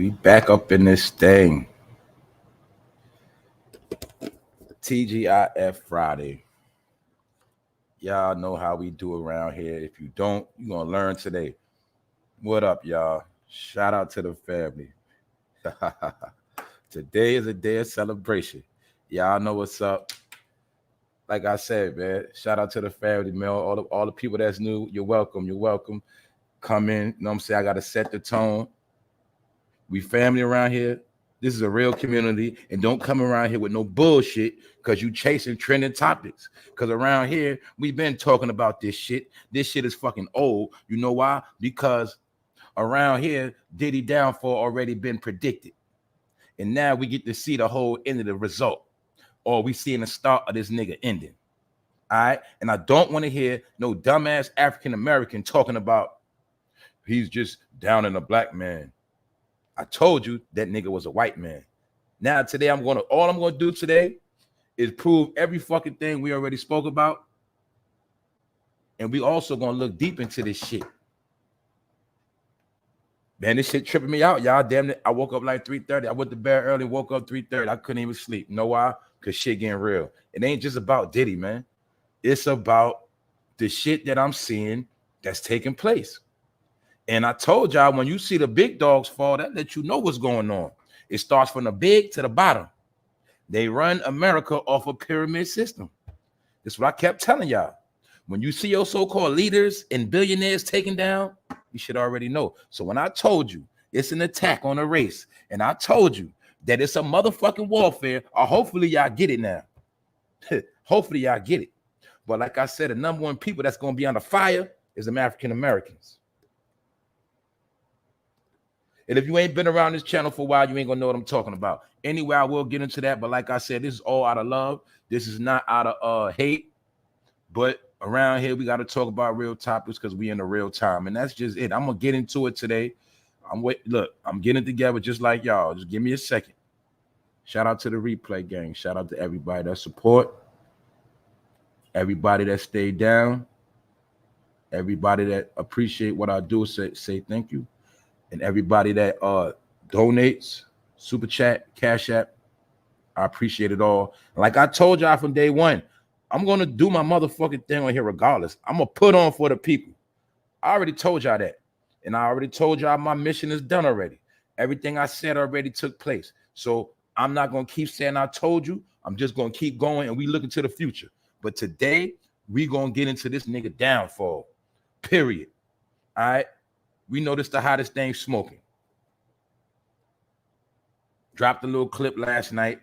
We back up in this thing. TGIF Friday. Y'all know how we do around here. If you don't, you're going to learn today. What up, y'all? Shout out to the family. Today is a day of celebration. Y'all know what's up. Like I said, man, shout out to the family, man. All the people that's new, you're welcome. You're welcome. Come in. You know what I'm saying? I got to set the tone. We family around here. This is a real community, and don't come around here with no bullshit because you chasing trending topics. Because around here, we've been talking about this shit. This shit is fucking old. You know why? Because around here, Diddy downfall already been predicted. And now we get to see the whole end of the result. Or we seeing the start of this nigga ending. All right? And I don't want to hear no dumbass African-American talking about he's just down in a black man. I told you that nigga was a white man. Now today all I'm gonna do today is prove every fucking thing we already spoke about. And we also gonna look deep into this shit. Man, this shit tripping me out, y'all. Damn it. I woke up like 3:30. I went to bed early, woke up 3:30. I couldn't even sleep. You know why? Because shit getting real. It ain't just about Diddy, man. It's about the shit that I'm seeing that's taking place. And I told y'all, when you see the big dogs fall, that lets you know what's going on. It starts from the big to the bottom. They run America off a pyramid system. That's what I kept telling y'all. When you see your so-called leaders and billionaires taken down, you should already know. So when I told you it's an attack on a race, and I told you that it's a motherfucking warfare, or hopefully y'all get it now. Hopefully y'all get it. But like I said, the number one people that's going to be under fire is the African Americans. And if you ain't been around this channel for a while, you ain't gonna know what I'm talking about. Anyway, I will get into that. But like I said, this is all out of love. This is not out of hate. But around here, we got to talk about real topics because we in a real time. And that's just it. I'm gonna get into it today. Look, I'm getting it together just like y'all. Just give me a second. Shout out to the replay gang. Shout out to everybody that support. Everybody that stayed down. Everybody that appreciate what I do, say thank you. And everybody that donates, super chat, cash app, I appreciate it all. Like I told y'all from day one, I'm gonna do my motherfucking thing on here regardless. I'm gonna put on for the people. I already told y'all that, and I already told y'all my mission is done already. Everything I said already took place. So I'm not gonna keep saying I told you. I'm just gonna keep going, and we look into the future. But today we gonna get into this nigga downfall. Period. All right. We know this the hottest thing smoking. Dropped a little clip last night.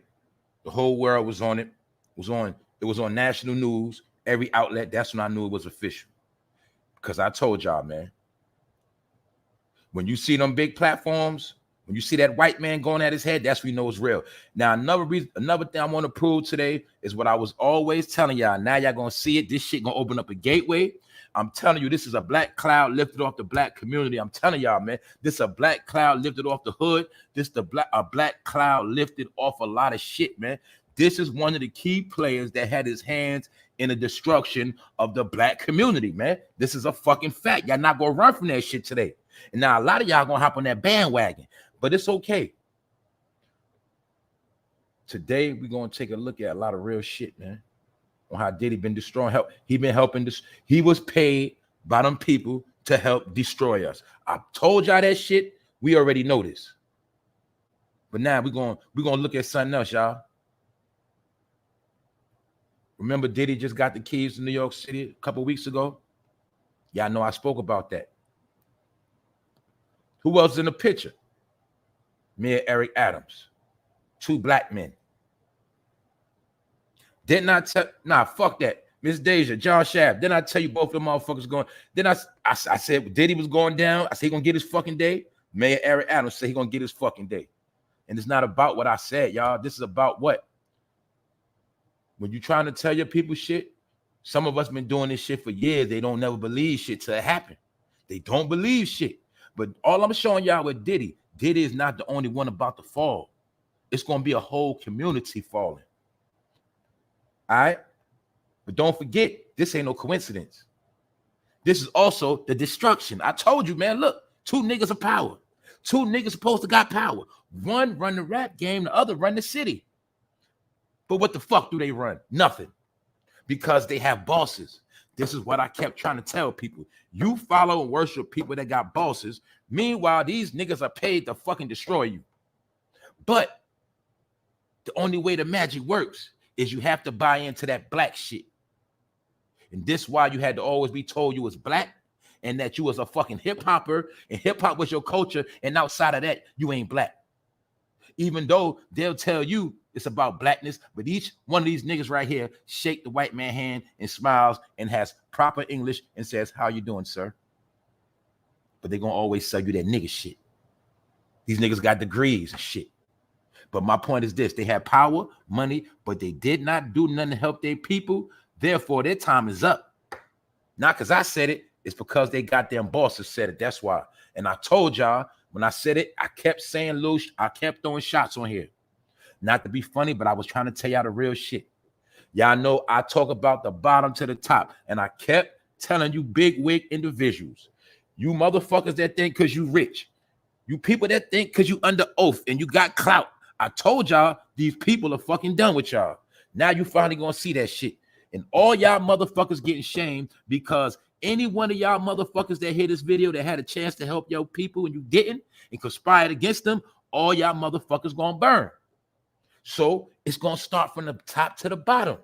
The whole world was on it. It was on national news, every outlet. That's when I knew it was official. Because I told y'all, man. When you see them big platforms, when you see that white man going at his head, that's when you know it's real. Now, another thing I want to prove today is what I was always telling y'all. Now y'all gonna see it. This shit gonna open up a gateway. I'm telling you, this is a black cloud lifted off the black community. I'm telling y'all, man, this is a black cloud lifted off the hood. This is a black cloud lifted off a lot of shit, man. This is one of the key players that had his hands in the destruction of the black community, man. This is a fucking fact. Y'all not gonna run from that shit today. And now a lot of y'all gonna hop on that bandwagon, but it's okay. Today, we're gonna take a look at a lot of real shit, man. On how Diddy been destroying. He been helping this. He was paid by them people to help destroy us. I told y'all that shit. We already know this. But now we're gonna look at something else, y'all. Remember, Diddy just got the keys to New York City a couple weeks ago. Y'all know I spoke about that. Who else in the picture? Me and Eric Adams, 2 black men. Didn't I tell? Nah, fuck that. Miss Deja, John Shaft. Didn't I tell you both of them motherfuckers going? Then I said Diddy was going down. I said he gonna get his fucking day. Mayor Eric Adams said he gonna get his fucking day. And it's not about what I said, y'all. This is about what? When you trying to tell your people shit, some of us been doing this shit for years. They don't never believe shit till it happen. They don't believe shit. But all I'm showing y'all with Diddy is not the only one about to fall. It's gonna be a whole community falling. All right, but don't forget, this ain't no coincidence. This is also the destruction. I told you, man, look, 2 niggas of power, Two niggas supposed to got power. One run the rap game, the other run the city. But what the fuck do they run? Nothing. Because they have bosses. This is what I kept trying to tell people. You follow and worship people that got bosses. Meanwhile, these niggas are paid to fucking destroy you. But the only way the magic works is you have to buy into that black shit. And this is why you had to always be told you was black and that you was a fucking hip-hopper and hip-hop was your culture, and outside of that, you ain't black. Even though they'll tell you it's about blackness, but each one of these niggas right here shake the white man hand and smiles and has proper English and says, how you doing, sir? But they're going to always sell you that nigga shit. These niggas got degrees and shit. But my point is this. They had power, money, but they did not do nothing to help their people. Therefore, their time is up. Not because I said it. It's because they goddamn bosses said it. That's why. And I told y'all, when I said it, I kept saying loose. I kept throwing shots on here. Not to be funny, but I was trying to tell y'all the real shit. Y'all know I talk about the bottom to the top. And I kept telling you big wig individuals. You motherfuckers that think because you rich. You people that think because you under oath and you got clout. I told y'all these people are fucking done with y'all. Now you finally gonna see that shit. And all y'all motherfuckers getting shamed because any one of y'all motherfuckers that hear this video that had a chance to help your people and you didn't and conspired against them, all y'all motherfuckers gonna burn. So it's gonna start from the top to the bottom.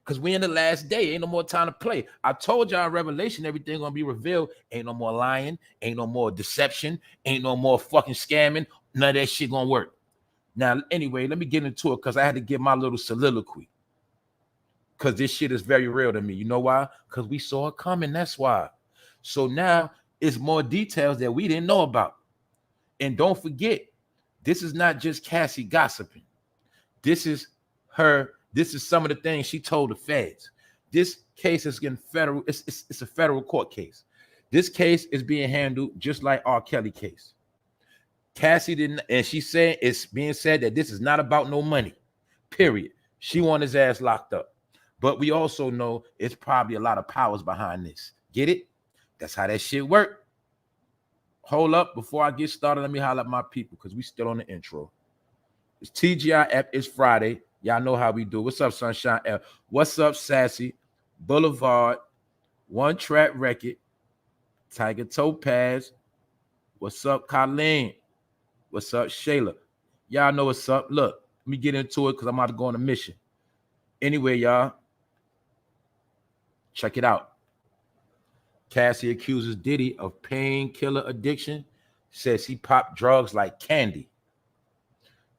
Because we in the last day, ain't no more time to play. I told y'all in Revelation, everything gonna be revealed. Ain't no more lying, ain't no more deception, ain't no more fucking scamming. None of that shit gonna work. Now, anyway, let me get into it because I had to give my little soliloquy. Because this shit is very real to me. You know why? Because we saw it coming. That's why. So now it's more details that we didn't know about. And don't forget, this is not just Cassie gossiping. This is her. This is some of the things she told the feds. This case is getting federal. It's a federal court case. This case is being handled just like R. Kelly case. Cassie didn't, and she said it's being said that this is not about no money. Period. She want his ass locked up. But we also know it's probably a lot of powers behind this. Get it? That's how that shit work. Hold up. Before I get started, let me holler at my people because we still on the intro. It's TGI app. It's Friday. Y'all know how we do. What's up, Sunshine F? What's up, Sassy? Boulevard. One Track Record. Tiger Topaz. What's up, Colleen? What's up, Shayla? Y'all know what's up. Look, let me get into it because I'm about to go on a mission. Anyway, y'all, check it out. Cassie accuses Diddy of painkiller addiction, says he popped drugs like candy.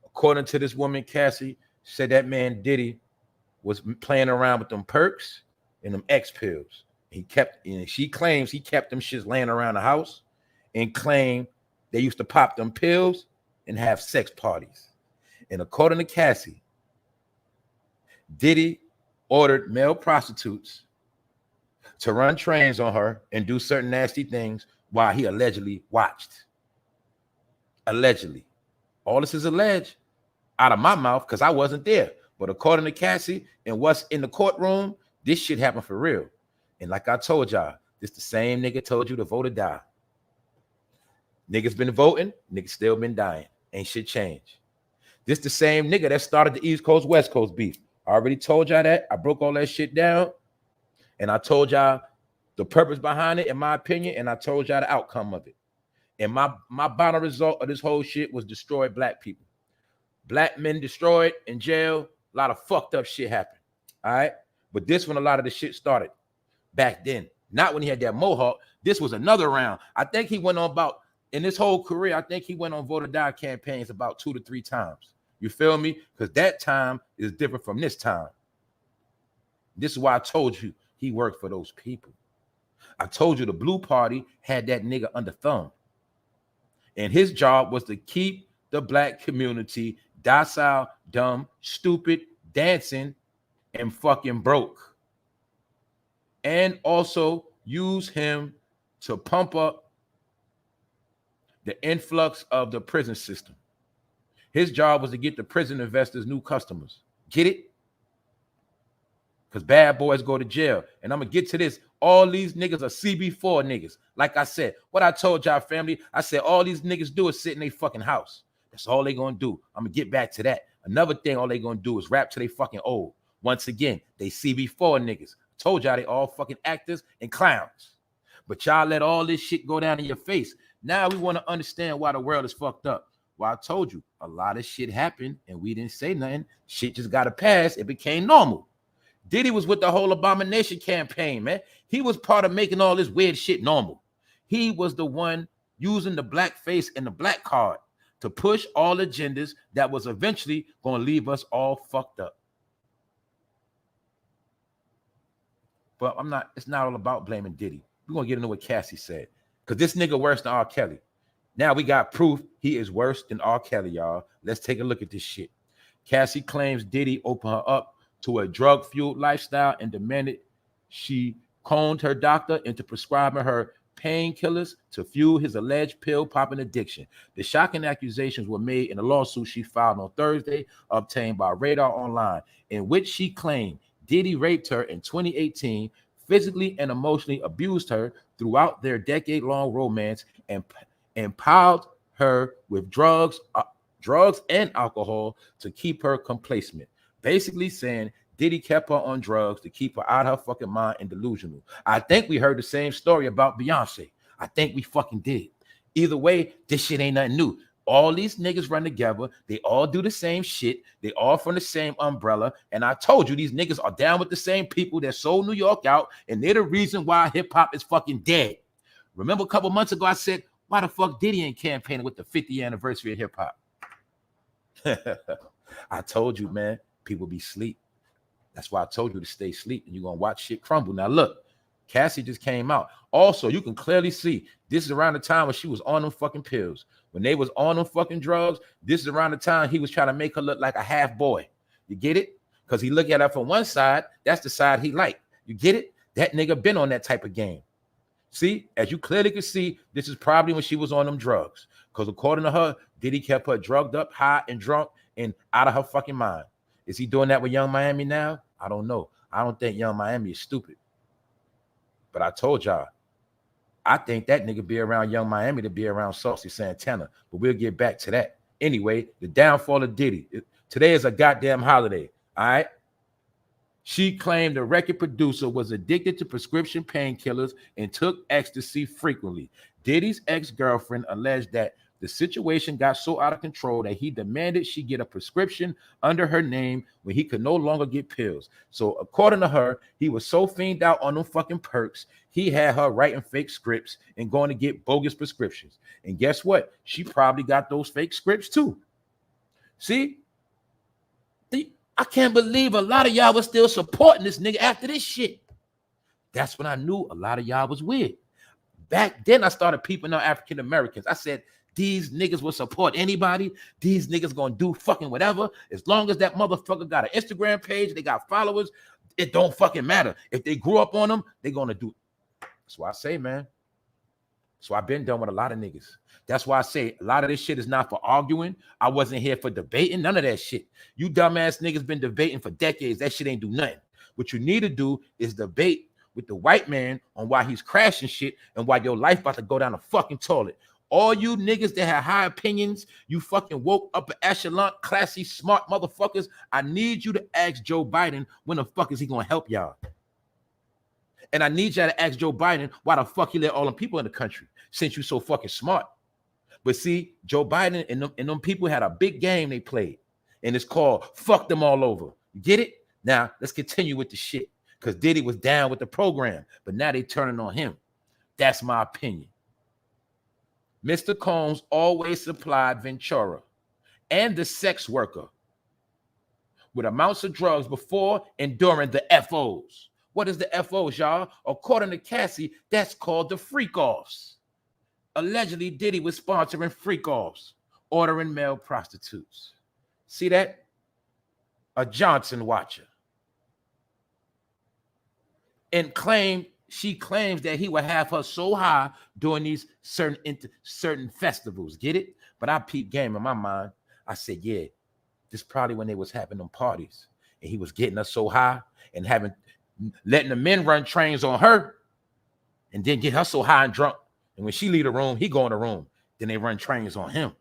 According to this woman, Cassie said that man Diddy was playing around with them perks and them X pills. She claims he kept them shits laying around the house and claimed they used to pop them pills and have sex parties. And according to Cassie, Diddy ordered male prostitutes to run trains on her and do certain nasty things while he allegedly watched. Allegedly. All this is alleged out of my mouth because I wasn't there. But according to Cassie and what's in the courtroom, this shit happened for real. And like I told y'all, this the same nigga told you to vote or die. Niggas been voting, niggas still been dying. Ain't shit changed. This the same nigga that started the East Coast, West Coast beef. I already told y'all that. I broke all that shit down. And I told y'all the purpose behind it, in my opinion, and I told y'all the outcome of it. And my bottom result of this whole shit was destroy black people. Black men destroyed in jail. A lot of fucked up shit happened. All right? But this one, a lot of the shit started back then. Not when he had that mohawk. This was another round. I think he went on about, in this whole career, I think he went on vote or die campaigns about 2 to 3 times. You feel me? Because that time is different from this time. This is why I told you he worked for those people. I told you the Blue Party had that nigga under thumb. And his job was to keep the black community docile, dumb, stupid, dancing, and fucking broke. And also use him to pump up the influx of the prison system. His job was to get the prison investors new customers. Get it? because bad boys go to jail. And I'm going to get to this. All these niggas are CB4 niggas. Like I said, what I told y'all, family, I said all these niggas do is sit in their fucking house. That's all they going to do. I'm going to get back to that. Another thing all they going to do is rap till they fucking old. Once again, they CB4 niggas. Told y'all they all fucking actors and clowns. But y'all let all this shit go down in your face. Now we want to understand why the world is fucked up. Well, I told you, a lot of shit happened and we didn't say nothing. Shit just got to pass. It became normal. Diddy was with the whole abomination campaign, man. He was part of making all this weird shit normal. He was the one using the black face and the black card to push all agendas that was eventually going to leave us all fucked up. But it's not all about blaming Diddy. We're going to get into what Cassie said. Because this nigga worse than R. Kelly. Now we got proof he is worse than R. Kelly, y'all. Let's take a look at this shit. Cassie claims Diddy opened her up to a drug-fueled lifestyle and demanded she coned her doctor into prescribing her painkillers to fuel his alleged pill-popping addiction. The shocking accusations were made in a lawsuit she filed on Thursday, obtained by Radar Online, in which she claimed Diddy raped her in 2018, physically and emotionally abused her throughout their decade-long romance, and empowered her with drugs and alcohol to keep her complacent. Basically saying Diddy kept her on drugs to keep her out of her fucking mind and delusional. I think we heard the same story about Beyonce. I think we fucking did. Either way, this shit ain't nothing new. All these niggas run together. They all do the same shit. They all from the same umbrella. And I told you, these niggas are down with the same people that sold New York out. And they're the reason why hip hop is fucking dead. Remember a couple months ago, I said, why the fuck Diddy ain't campaigning with the 50th anniversary of hip hop? I told you, man, people be asleep. That's why I told you to stay asleep and you're going to watch shit crumble. Now, look, Cassie just came out. Also, you can clearly see this is around the time when she was on them fucking pills. When they was on them fucking drugs, this is around the time he was trying to make her look like a half boy. You get it? Because he looked at her from one side. That's the side he liked. You get it? That nigga been on that type of game. See, as you clearly can see, this is probably when she was on them drugs. Because according to her, Diddy kept her drugged up, high and drunk, and out of her fucking mind. Is he doing that with Young Miami now? I don't know. I don't think Young Miami is stupid. But I told y'all, I think that nigga be around Young Miami to be around Saucy Santana. But we'll get back to that. Anyway, the downfall of Diddy. Today is a goddamn holiday, all right? She claimed the record producer was addicted to prescription painkillers and took ecstasy frequently. Diddy's ex-girlfriend alleged that the situation got so out of control that he demanded she get a prescription under her name when he could no longer get pills. So according to her, he was so fiended out on them fucking perks, he had her writing fake scripts and going to get bogus prescriptions. And guess what? She probably got those fake scripts too. See? I can't believe a lot of y'all was still supporting this nigga after this shit. That's when I knew a lot of y'all was weird. Back then, I started peeping out African Americans. I said, these niggas will support anybody. These niggas gonna do fucking whatever. As long as that motherfucker got an Instagram page, they got followers, it don't fucking matter. If they grew up on them, they gonna do it. That's why I say, man. So I've been done with a lot of niggas. That's why I say a lot of this shit is not for arguing. I wasn't here for debating. None of that shit. You dumbass niggas been debating for decades. That shit ain't do nothing. What you need to do is debate with the white man on why he's crashing shit and why your life about to go down the fucking toilet. All you niggas that have high opinions, you fucking woke upper echelon, classy, smart motherfuckers, I need you to ask Joe Biden when the fuck is he gonna help y'all. And I need y'all to ask Joe Biden why the fuck he let all them people in the country since you so fucking smart. But see, Joe Biden and them people had a big game they played. And it's called fuck them all over. You get it? Now, let's continue with the shit. Because Diddy was down with the program. But now they turning on him. That's my opinion. Mr. Combs always supplied Ventura and the sex worker with amounts of drugs before and during the FOs. What is the FOs, y'all? According to Cassie, that's called the freak-offs. Allegedly, Diddy was sponsoring freak-offs, ordering male prostitutes. See that? A Johnson watcher. And she claims that he would have her so high during these certain festivals. Get it? But I peeped game in my mind. I said, yeah, this probably when they was having them parties. and he was getting her so high and letting the men run trains on her and then get her so high and drunk. And when she leave the room, he go in the room. Then they run trains on him.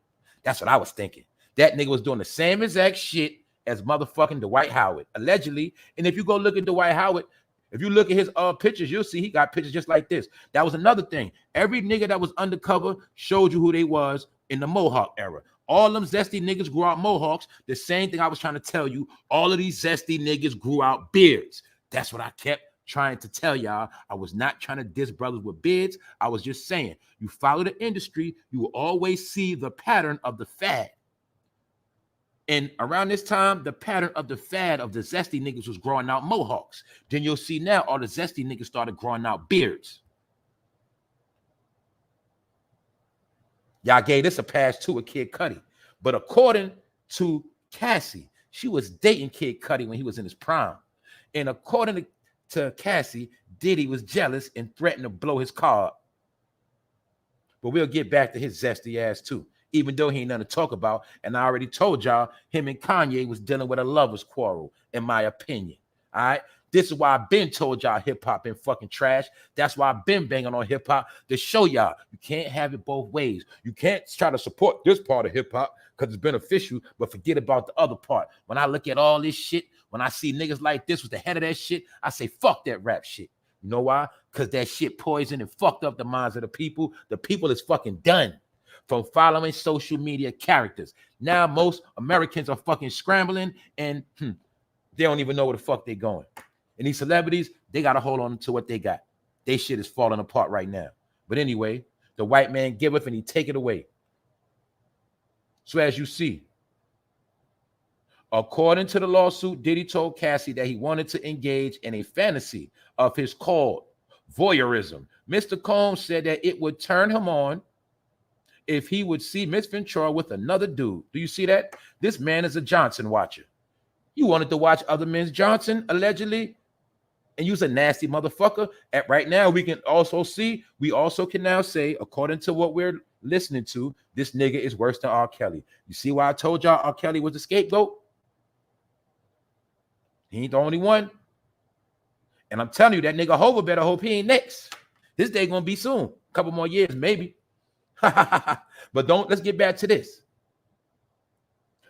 That's what I was thinking. That nigga was doing the same exact shit as motherfucking Dwight Howard, allegedly. And if you go look at Dwight Howard, if you look at his pictures, you'll see he got pictures just like this. That was another thing. Every nigga that was undercover showed you who they was in the Mohawk era. All them zesty niggas grew out mohawks. The same thing I was trying to tell you. All of these zesty niggas grew out beards. That's what I kept trying to tell y'all. I was not trying to diss brothers with beards. I was just saying, you follow the industry, you will always see the pattern of the fad. And around this time, the pattern of the fad of the zesty niggas was growing out mohawks. Then you'll see now all the zesty niggas started growing out beards. Y'all gave this a pass too with Kid Cudi. But according to Cassie, she was dating Kid Cudi when he was in his prime. And according to Cassie, Diddy was jealous and threatened to blow his car up. But we'll get back to his zesty ass too, even though he ain't nothing to talk about. And I already told y'all, him and Kanye was dealing with a lover's quarrel, in my opinion. All right? This is why I've been told y'all hip-hop been fucking trash. That's why I've been banging on hip-hop to show y'all you can't have it both ways. You can't try to support this part of hip-hop because it's beneficial, but forget about the other part. When I look at all this shit, when I see niggas like this with the head of that shit, I say, fuck that rap shit. You know why? Because that shit poisoned and fucked up the minds of the people. The people is fucking done from following social media characters. Now most Americans are fucking scrambling and they don't even know where the fuck they going. And these celebrities, they got to hold on to what they got. They shit is falling apart right now. But anyway, the white man giveth and he take it away. So as you see, according to the lawsuit, Diddy told Cassie that he wanted to engage in a fantasy of his called voyeurism. Mr. Combs said that it would turn him on if he would see Miss Ventura with another dude. Do you see that? This man is a Johnson watcher. You wanted to watch other men's Johnson, allegedly, and you's a nasty motherfucker. Right now, we can also can now say, according to what we're listening to, this nigga is worse than R. Kelly. You see why I told y'all R. Kelly was the scapegoat? He ain't the only one. And I'm telling you, that nigga Hova better hope he ain't next. This day gonna be soon. A couple more years, maybe. But let's get back to this.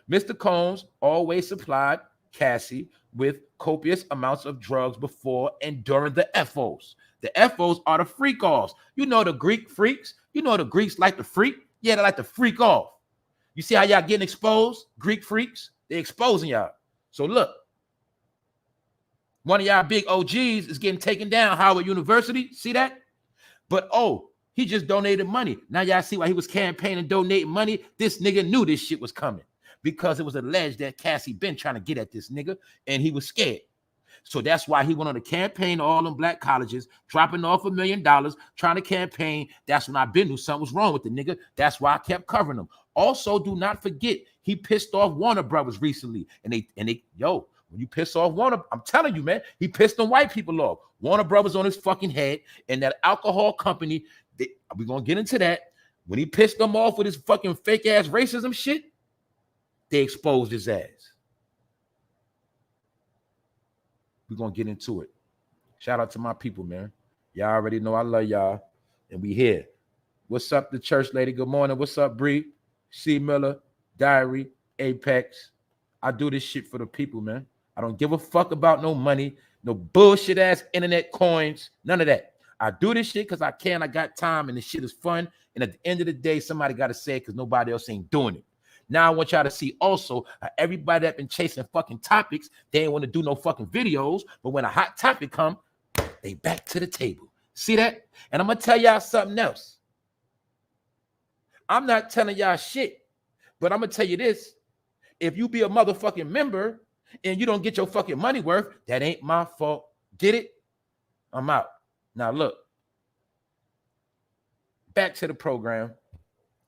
Mr. Combs always supplied Cassie with copious amounts of drugs before and during the FOs. The FOs are the freak offs. You know the Greek freaks. You know the Greeks like to freak. Yeah, they like to freak off. You see how y'all getting exposed? Greek freaks, they exposing y'all. So look, one of y'all big OGs is getting taken down, Howard University. See that? But he just donated money. Now y'all see why he was campaigning, donating money. This nigga knew this shit was coming because it was alleged that Cassie been trying to get at this nigga and he was scared. So that's why he went on a campaign to all them black colleges, dropping off $1 million, trying to campaign. That's when I been knew something was wrong with the nigga. That's why I kept covering him. Also, do not forget, he pissed off Warner Brothers recently. And they, when you piss off Warner, I'm telling you, man, he pissed them white people off. Warner Brothers on his fucking head, and that alcohol company, we're going to get into that. When he pissed them off with his fucking fake ass racism shit, they exposed his ass. We're going to get into it. Shout out to my people, man. Y'all already know I love y'all, and we here. What's up, the church lady? Good morning. What's up, Bree? C. Miller, Diary, Apex. I do this shit for the people, man. I don't give a fuck about no money, no bullshit ass internet coins, none of that. I do this shit because I can. I got time, and this shit is fun. And at the end of the day, somebody got to say it because nobody else ain't doing it. Now I want y'all to see also everybody that been chasing fucking topics, they ain't want to do no fucking videos, but when a hot topic come, they back to the table. See that? And I'm going to tell y'all something else. I'm not telling y'all shit, but I'm going to tell you this. If you be a motherfucking member and you don't get your fucking money worth, that ain't my fault. Get it? I'm out. Now look, back to the program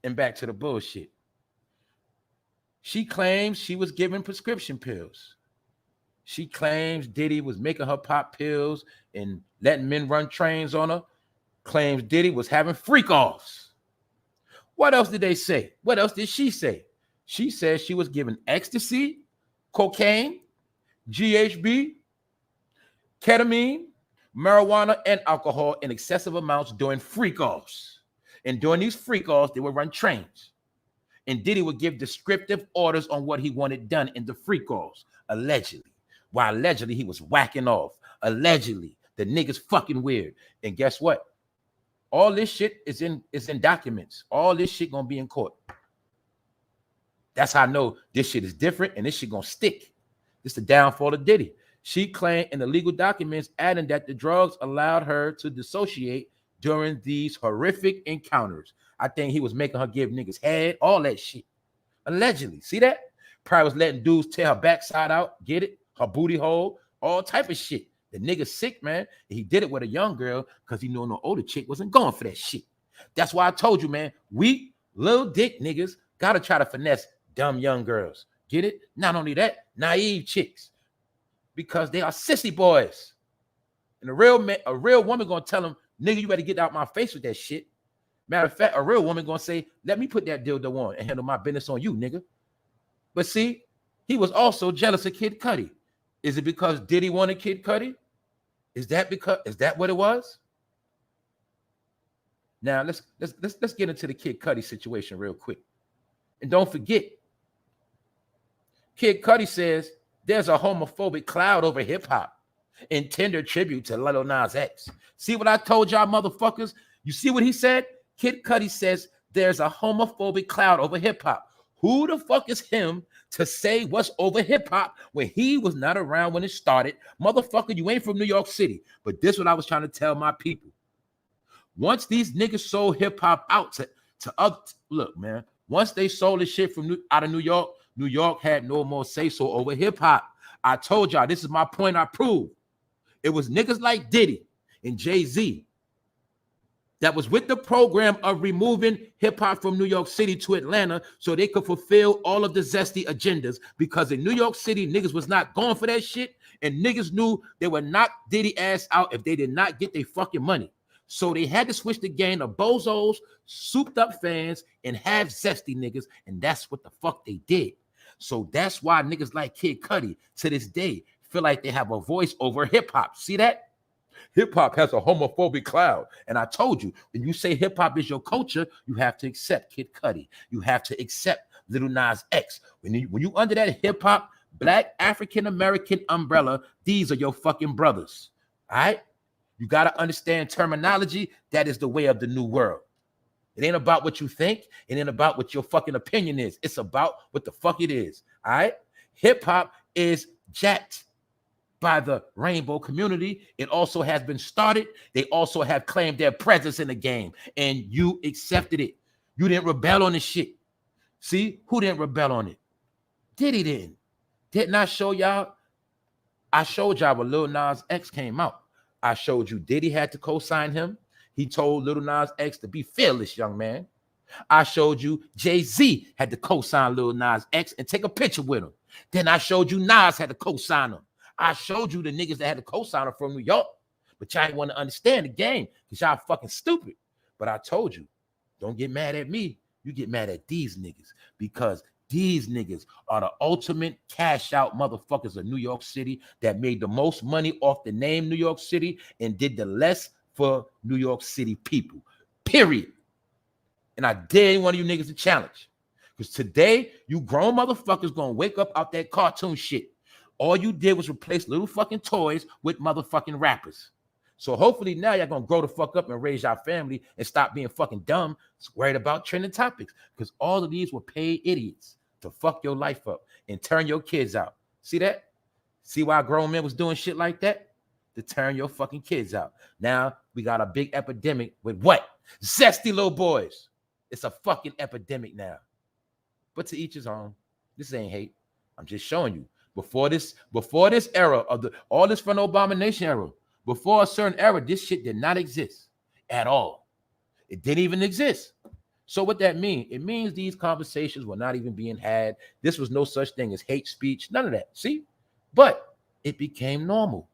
and back to the bullshit. She claims she was giving prescription pills. She claims Diddy was making her pop pills and letting men run trains on her. Claims Diddy was having freak offs. What else did they say? What else did she say? She said she was given ecstasy, cocaine, GHB, ketamine, marijuana, and alcohol in excessive amounts during freak-offs. And during these freak-offs, they would run trains. And Diddy would give descriptive orders on what he wanted done in the freak-offs, allegedly. While allegedly he was whacking off. Allegedly, the nigga's fucking weird. And guess what? All this shit is in documents. All this shit gonna be in court. That's how I know this shit is different and this shit gonna stick. This is the downfall of Diddy. She claimed in the legal documents, adding that the drugs allowed her to dissociate during these horrific encounters. I think he was making her give niggas head, all that shit. Allegedly. See that? Probably was letting dudes tear her backside out, get it? Her booty hole, all type of shit. The nigga's sick, man. And he did it with a young girl because he knew no older chick wasn't going for that shit. That's why I told you, man, weak, little dick niggas gotta try to finesse dumb young girls. Get it? Not only that, naive chicks. Because they are sissy boys. And a real woman gonna tell them, nigga, you better get out my face with that shit. Matter of fact, a real woman gonna say, let me put that dildo on and handle my business on you, nigga. But see, he was also jealous of Kid Cudi. Is it because Diddy wanted Kid Cudi? Is that what it was? Now let's get into the Kid Cudi situation real quick. And don't forget, Kid Cudi says there's a homophobic cloud over hip-hop in tender tribute to Lil Nas X. See what I told y'all motherfuckers? You see what he said? Kid Cudi says there's a homophobic cloud over hip-hop. Who the fuck is him to say what's over hip-hop when he was not around when it started? Motherfucker, you ain't from New York City. But this is what I was trying to tell my people. Once these niggas sold hip-hop out to others, look, man, once they sold this shit from out of New York had no more say-so over hip-hop. I told y'all, this is my point I proved. It was niggas like Diddy and Jay-Z that was with the program of removing hip-hop from New York City to Atlanta so they could fulfill all of the zesty agendas, because in New York City, niggas was not going for that shit, and niggas knew they would knock Diddy ass out if they did not get their fucking money. So they had to switch the game of bozos, souped up fans, and half zesty niggas, and that's what the fuck they did. So that's why niggas like Kid Cudi to this day feel like they have a voice over hip-hop. See that? Hip-hop has a homophobic cloud. And I told you, when you say hip-hop is your culture, you have to accept Kid Cudi. You have to accept Lil Nas X. When you under that hip-hop, Black African-American umbrella, these are your fucking brothers. All right? You got to understand terminology. That is the way of the new world. It ain't about what you think. It ain't about what your fucking opinion is. It's about what the fuck it is. All right? Hip-hop is jacked by the rainbow community. It also has been started. They also have claimed their presence in the game, and you accepted it. You didn't rebel on this shit. See, who didn't rebel on it? Diddy didn't. Didn't I show y'all? I showed y'all when Lil Nas X came out. I showed you Diddy had to co-sign him. He told Lil Nas X to be fearless, young man. I showed you Jay-Z had to co-sign Lil Nas X and take a picture with him. Then I showed you Nas had to co-sign him. I showed you the niggas that had to co-sign him from New York, but y'all ain't want to understand the game because y'all fucking stupid. But I told you, don't get mad at me. You get mad at these niggas, because these niggas are the ultimate cash out motherfuckers of New York City that made the most money off the name New York City and did the less for New York City people, period. And I dare any one of you niggas to challenge, because today you grown motherfuckers gonna wake up out that cartoon shit. All you did was replace little fucking toys with motherfucking rappers. So hopefully now y'all gonna grow the fuck up and raise your family and stop being fucking dumb, worried about trending topics, because all of these were paid idiots to fuck your life up and turn your kids out. See that? See why a grown man was doing shit like that? To turn your fucking kids out. Now we got a big epidemic with what? Zesty little boys. It's a fucking epidemic now. But to each his own. This ain't hate. I'm just showing you. Before this era of all this from the Obama Nation era, before a certain era, this shit did not exist at all. It didn't even exist. So what that means? It means these conversations were not even being had. This was no such thing as hate speech, none of that. See? But it became normal.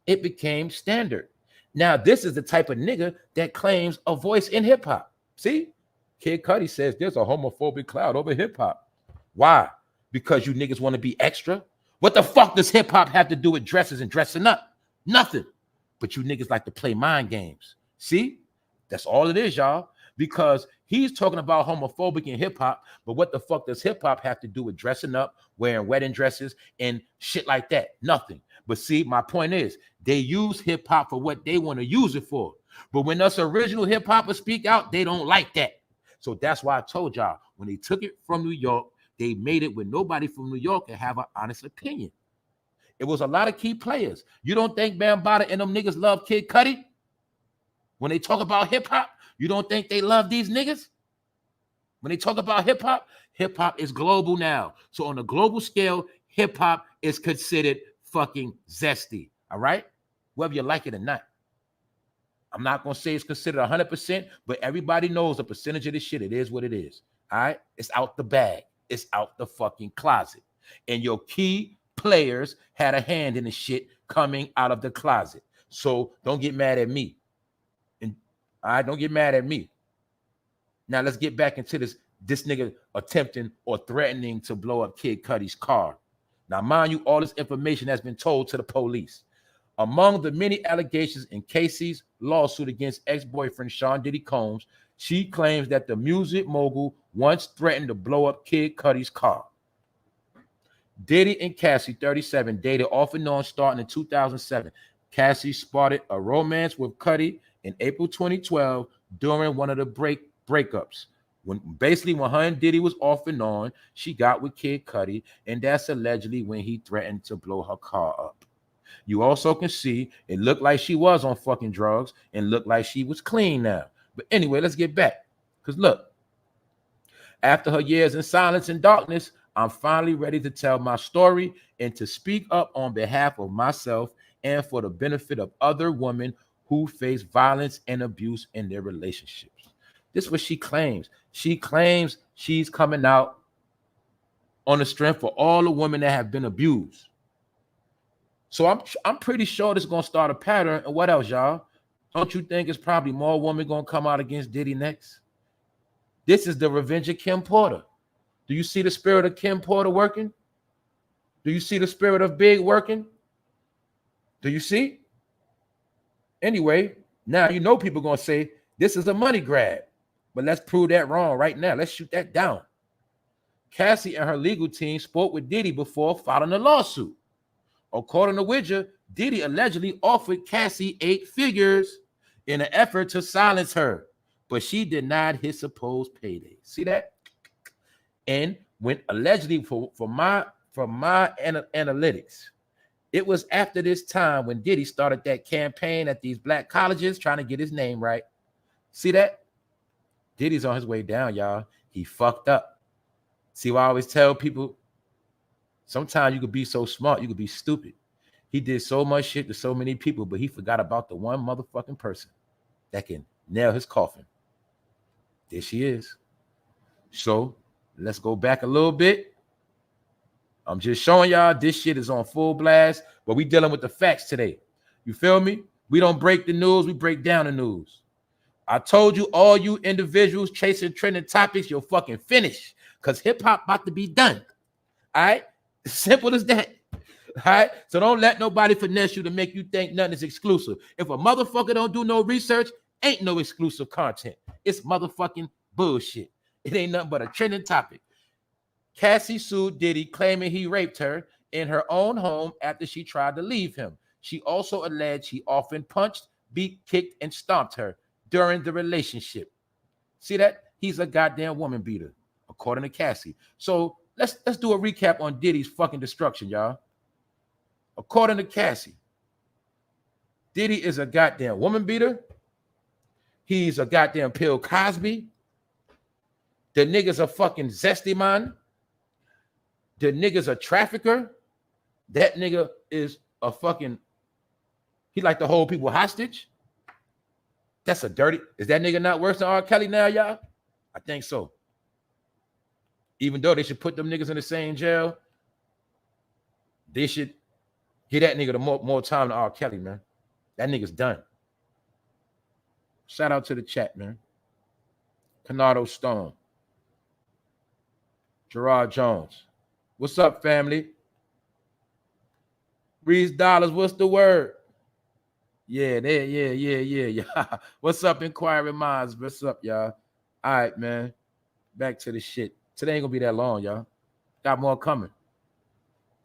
It became standard. Now, this is the type of nigga that claims a voice in hip-hop. See? Kid Cudi says there's a homophobic cloud over hip-hop. Why? Because you niggas want to be extra, What the fuck does hip hop have to do with dresses and dressing up? Nothing. But you niggas like to play mind games. See? That's all it is, y'all. Because he's talking about homophobic in hip hop, but what the fuck does hip hop have to do with dressing up, wearing wedding dresses, and shit like that? Nothing. But see, my point is, they use hip hop for what they want to use it for. But when us original hip hoppers speak out, they don't like that. So that's why I told y'all, when they took it from New York, they made it where nobody from New York can have an honest opinion. It was a lot of key players. You don't think Bambaataa and them niggas love Kid Cudi? When they talk about hip hop, you don't think they love these niggas? When they talk about hip hop is global now. So on a global scale, hip hop is considered fucking zesty. All right? Whether you like it or not. I'm not going to say it's considered 100%, but everybody knows a percentage of this shit. It is what it is. All right? It's out the bag. It's out the fucking closet. And your key players had a hand in the shit coming out of the closet. So don't get mad at me. And all right, don't get mad at me. Now let's get back into this nigga attempting or threatening to blow up Kid Cudi's car. Now, mind you, all this information has been told to the police. Among the many allegations in Cassie's lawsuit against ex-boyfriend Sean Diddy Combs, she claims that the music mogul once threatened to blow up Kid Cudi's car. Diddy and Cassie, 37, dated off and on starting in 2007. Cassie spotted a romance with Cudi in April 2012 during one of the breakups. When her and Diddy was off and on, she got with Kid Cudi, and that's allegedly when he threatened to blow her car up. You also can see it looked like she was on fucking drugs and looked like she was clean now. But anyway, let's get back. Because look, after her years in silence and darkness, I'm finally ready to tell my story and to speak up on behalf of myself and for the benefit of other women who face violence and abuse in their relationships. This is what she claims. She claims she's coming out on the strength for all the women that have been abused. So I'm pretty sure this is going to start a pattern. And what else, y'all? Don't you think it's probably more women going to come out against Diddy next? This is the revenge of Kim Porter. Do you see the spirit of Kim Porter working? Do you see the spirit of Big working? Do you see? Anyway, now you know people are going to say this is a money grab. But let's prove that wrong right now. Let's shoot that down. Cassie and her legal team spoke with Diddy before filing a lawsuit. According to Widger, Diddy allegedly offered Cassie 8 figures in an effort to silence her, but she denied his supposed payday. See that? And when allegedly for my analytics, it was after this time when Diddy started that campaign at these black colleges trying to get his name right. See that? Diddy's on his way down, y'all. He fucked up. See why I always tell people, sometimes you could be so smart, you could be stupid. He did so much shit to so many people, but he forgot about the one motherfucking person that can nail his coffin. There she is. So let's go back a little bit. I'm just showing y'all this shit is on full blast, but we dealing with the facts today. You feel me? We don't break the news, we break down the news. I told you, all you individuals chasing trending topics, you're fucking finished, because hip-hop about to be done. All right? Simple as that. All right? So don't let nobody finesse you to make you think nothing is exclusive. If a motherfucker don't do no research, ain't no exclusive content. It's motherfucking bullshit. It ain't nothing but a trending topic. Cassie sued Diddy, claiming he raped her in her own home after she tried to leave him. She also alleged he often punched, beat, kicked, and stomped her during the relationship. See that? He's a goddamn woman beater, according to Cassie. So let's do a recap on Diddy's fucking destruction, y'all. According to Cassie, Diddy is a goddamn woman beater. He's a goddamn Bill Cosby. The nigga's a fucking zesty man. The nigga's a trafficker. That nigga is a fucking, he like to hold people hostage. That's a dirty, is that nigga not worse than R. Kelly now, y'all? I think so. Even though they should put them niggas in the same jail, they should give that nigga the more time than R. Kelly, man. That nigga's done. Shout out to the chat, man. Canardo Stone. Gerard Jones. What's up, family? Reese Dollars, what's the word? Yeah, there, yeah. What's up, Inquiring Minds? What's up, y'all? All right, man. Back to the shit. Today ain't gonna be that long, y'all. Got more coming.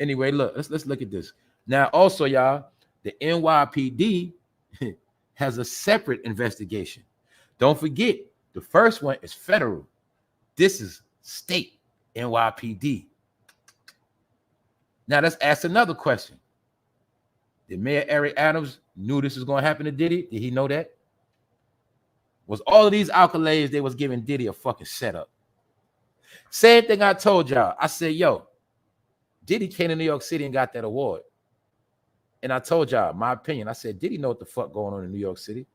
Anyway, look, let's look at this. Now, also, y'all, the NYPD has a separate investigation. Don't forget, the first one is federal. This is state NYPD. Now, let's ask another question. Did Mayor Eric Adams knew this was going to happen to Diddy? Did he know that? Was all of these accolades they was giving Diddy a fucking setup? Same thing I told y'all. I said, yo, Diddy came to New York City and got that award. And I told y'all my opinion. I said, Diddy know what the fuck going on in New York City?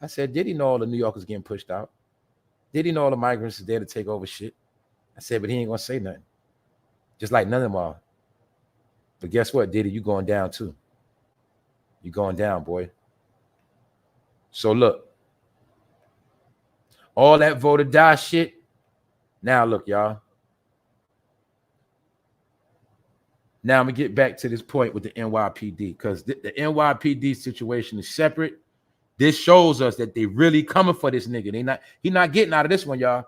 I said, Diddy know all the New Yorkers getting pushed out? Diddy know all the migrants is there to take over shit? I said, but he ain't going to say nothing. Just like none of them are. But guess what, Diddy? You going down too. You going down, boy. So look. All that vote or die shit. Now look, y'all. Now I'm going to get back to this point with the NYPD because the NYPD situation is separate. This shows us that they really coming for this nigga. He not getting out of this one, y'all.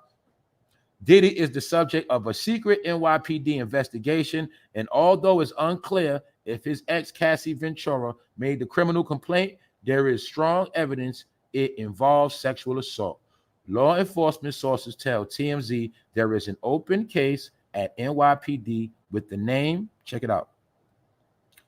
Diddy is the subject of a secret NYPD investigation, and although it's unclear if his ex CASSIE Ventura made the criminal complaint, there is strong evidence it involves sexual assault. Law enforcement sources tell TMZ there is an open case at NYPD with the name, check it out,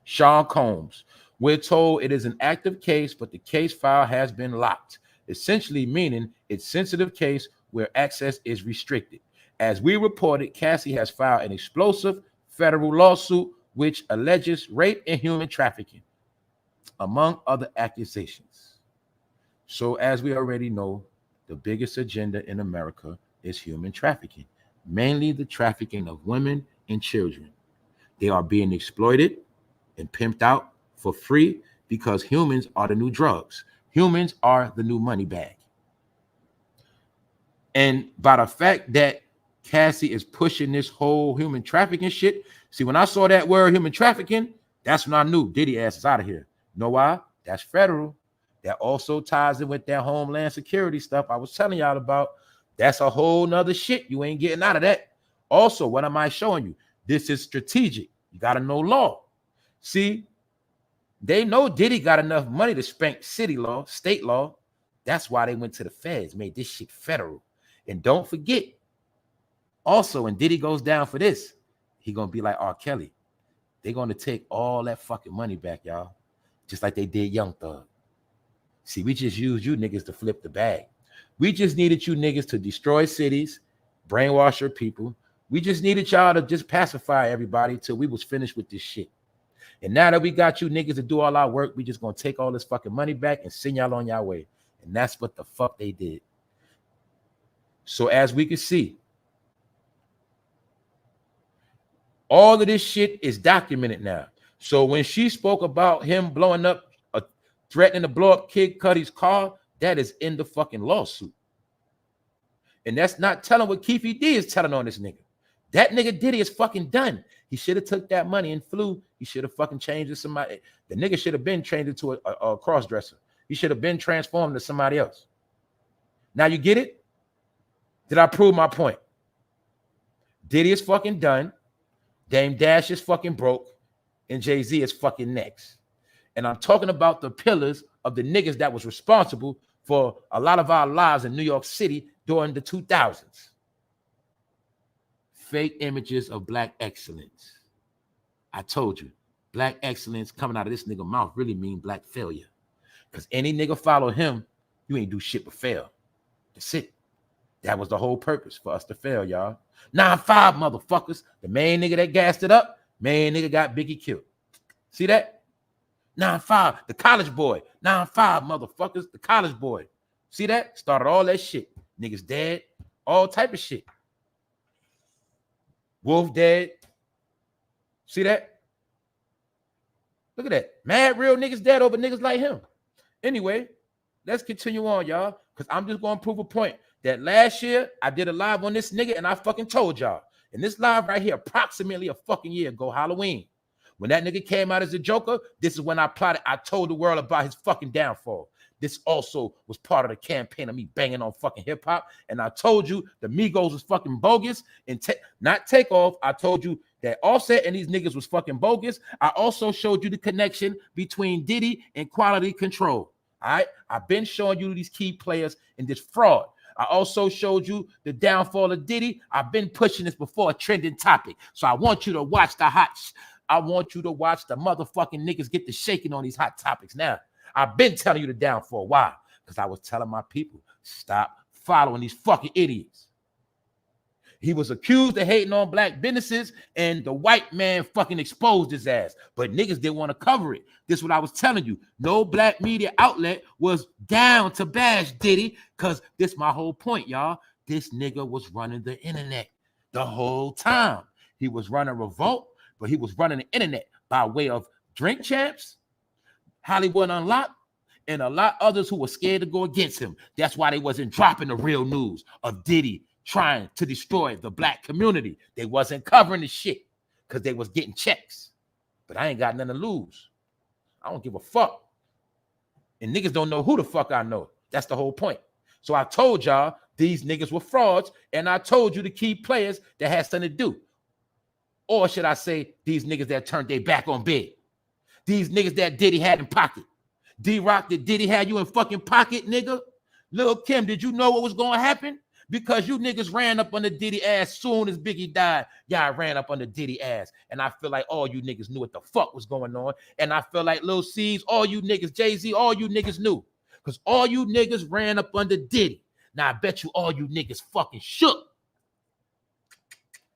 Sean Combs. We're told it is an active case, but the case file has been locked, essentially meaning it's a sensitive case where access is restricted. As we reported, CASSIE has filed an explosive federal lawsuit which alleges rape and human trafficking, among other accusations. So as we already know, the biggest agenda in America is human trafficking, mainly the trafficking of women and children. They are being exploited and pimped out for free because humans are the new drugs. Humans are the new money bag. And by the fact that CASSIE is pushing this whole human trafficking shit, see, when I saw that word human trafficking, that's when I knew Diddy ass is out of here. You know why? That's federal. That also ties in with that homeland security stuff I was telling y'all about. That's a whole nother shit. You ain't getting out of that. Also, what am I showing you? This is strategic. You got to know law. See, they know Diddy got enough money to spank city law, state law. That's why they went to the feds, made this shit federal. And don't forget, also, when Diddy goes down for this, he going to be like R. Kelly. They're going to take all that fucking money back, y'all. Just like they did Young Thug. See, we just used you niggas to flip the bag. We just needed you niggas to destroy cities, brainwash your people. We just needed y'all to just pacify everybody till we was finished with this shit. And now that we got you niggas to do all our work, we just gonna take all this fucking money back and send y'all on y'all way. And that's what the fuck they did. So as we can see, all of this shit is documented now. So when she spoke about him blowing up, threatening to blow up Kid Cudi's car, that is in the fucking lawsuit. And that's not telling what Keefe D is telling on this nigga. That nigga Diddy is fucking done. He should have took that money and flew. He should have fucking changed to somebody. The nigga should have been changed into a cross-dresser. He should have been transformed to somebody else. Now you get it? Did I prove my point? Diddy is fucking done. Dame Dash is fucking broke. And Jay-Z is fucking next. And I'm talking about the pillars of the niggas that was responsible for a lot of our lives in New York City during the 2000s. Fake images of black excellence. I told you, black excellence coming out of this nigga mouth really mean black failure. Because any nigga follow him, you ain't do shit but fail. That's it. That was the whole purpose, for us to fail, y'all. 9-5, motherfuckers. The main nigga that gassed it up, main nigga got Biggie killed. See that? 9-5, the college boy. 9-5, motherfuckers, the college boy. See that? Started all that shit. Niggas dead. All type of shit. Wolf dead. See that? Look at that. Mad real niggas dead over niggas like him. Anyway, let's continue on, y'all. Because I'm just going to prove a point. That last year, I did a live on this nigga and I fucking told y'all. And this live right here, approximately a fucking year ago, Halloween. When that nigga came out as a Joker, this is when I plotted. I told the world about his fucking downfall. This also was part of the campaign of me banging on fucking hip hop. And I told you the Migos was fucking bogus and not Takeoff. I told you that Offset and these niggas was fucking bogus. I also showed you the connection between Diddy and Quality Control. All right. I've been showing you these key players in this fraud. I also showed you the downfall of Diddy. I've been pushing this before a trending topic. So I want you to watch I want you to watch the motherfucking niggas get the shaking on these hot topics now. I've been telling you the downfall. Why? Because I was telling my people, stop following these fucking idiots. He was accused of hating on black businesses, and the white man fucking exposed his ass. But niggas didn't want to cover it. This is what I was telling you. No black media outlet was down to bash Diddy, because this my whole point, y'all. This nigga was running the internet the whole time. He was running Revolt, but he was running the internet by way of Drink Champs, Hollywood Unlocked, and a lot others who were scared to go against him. That's why they wasn't dropping the real news of Diddy trying to destroy the black community. They wasn't covering the shit because they was getting checks. But I ain't got nothing to lose. I don't give a fuck. And niggas don't know who the fuck I know. That's the whole point. So I told y'all these niggas were frauds, and I told you the key players that had something to do. Or should I say these niggas that turned their back on Big. These niggas that Diddy had in pocket. D-Rock, did Diddy had you in fucking pocket, nigga? Lil' Kim, did you know what was going to happen? Because you niggas ran up on the Diddy ass soon as Biggie died. Y'all ran up on the Diddy ass. And I feel like all you niggas knew what the fuck was going on. And I feel like Lil C's, all you niggas, Jay-Z, all you niggas knew. Because all you niggas ran up under Diddy. Now, I bet you all you niggas fucking shook.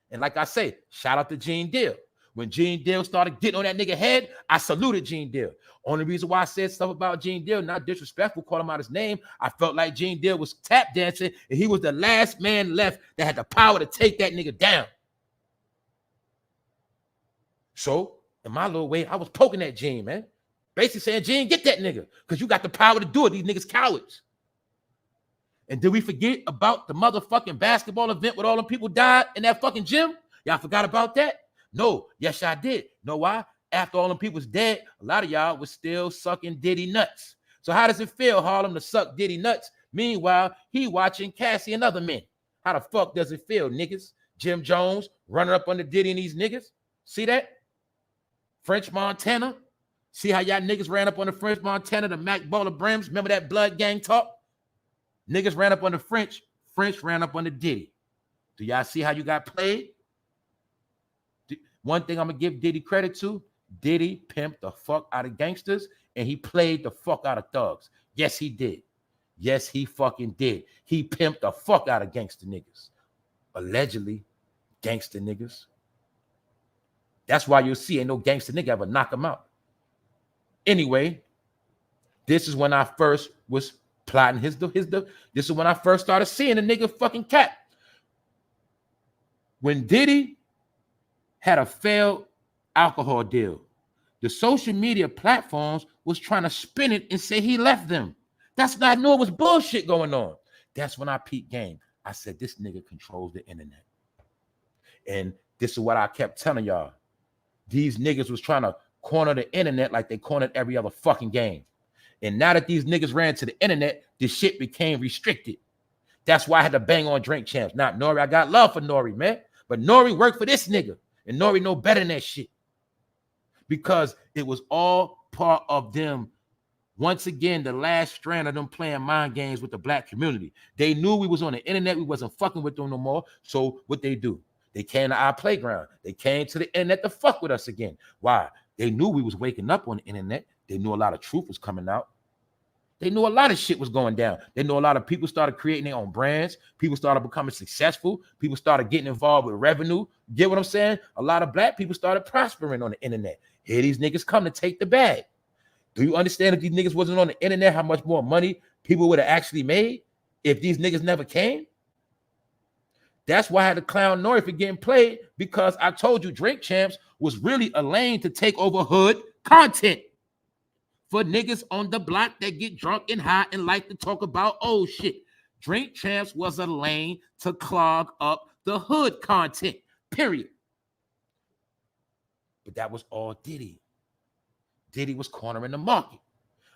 And like I say, shout out to Gene Deal. When Gene Deal started getting on that nigga head, I saluted Gene Deal. Only reason why I said stuff about Gene Deal, not disrespectful, call him out his name, I felt like Gene Deal was tap dancing, and he was the last man left that had the power to take that nigga down. So, in my little way, I was poking at Gene, man. Basically saying, Gene, get that nigga, because you got the power to do it. These niggas cowards. And did we forget about the motherfucking basketball event with all them people died in that fucking gym? Y'all forgot about that? No, yes, I did. Know why? After all them people's dead, a lot of y'all was still sucking Diddy nuts. So how does it feel, Harlem, to suck Diddy nuts? Meanwhile, he watching Cassie and other men. How the fuck does it feel, niggas? Jim Jones running up under Diddy and these niggas? See that? French Montana? See how y'all niggas ran up on the French Montana, the Mac Baller Brims? Remember that blood gang talk? Niggas ran up on the French. French ran up on the Diddy. Do y'all see how you got played? One thing I'm going to give Diddy credit to, Diddy pimped the fuck out of gangsters, and he played the fuck out of thugs. Yes, he did. Yes, he fucking did. He pimped the fuck out of gangster niggas. Allegedly, gangster niggas. That's why you'll see ain't no gangster nigga ever knock him out. Anyway, this is when I first was plotting this is when I first started seeing the nigga fucking cat. When Diddy had a failed alcohol deal, the social media platforms was trying to spin it and say he left them. That's not, I knew it was bullshit going on. That's when I peaked game. I said, this nigga controls the internet. And this is what I kept telling y'all. These niggas was trying to corner the internet like they cornered every other fucking game. And now that these niggas ran to the internet, this shit became restricted. That's why I had to bang on Drink Champs. Not Nori. I got love for Nori, man. But Nori worked for this nigga. And Nori know better than that shit. Because it was all part of them. Once again, the last strand of them playing mind games with the black community. They knew we was on the internet. We wasn't fucking with them no more. So what they do? They came to our playground. They came to the internet to fuck with us again. Why? They knew we was waking up on the internet. They knew a lot of truth was coming out. They knew a lot of shit was going down. They knew a lot of people started creating their own brands. People started becoming successful. People started getting involved with revenue. Get what I'm saying? A lot of black people started prospering on the internet. Here these niggas come to take the bag. Do you understand if these niggas wasn't on the internet, how much more money people would have actually made if these niggas never came? That's why I had to clown Nori for getting played, because I told you Drink Champs was really a lane to take over hood content for niggas on the block that get drunk and high and like to talk about old shit. Drink Champs was a lane to clog up the hood content, period. but that was all Diddy. Diddy was cornering the market.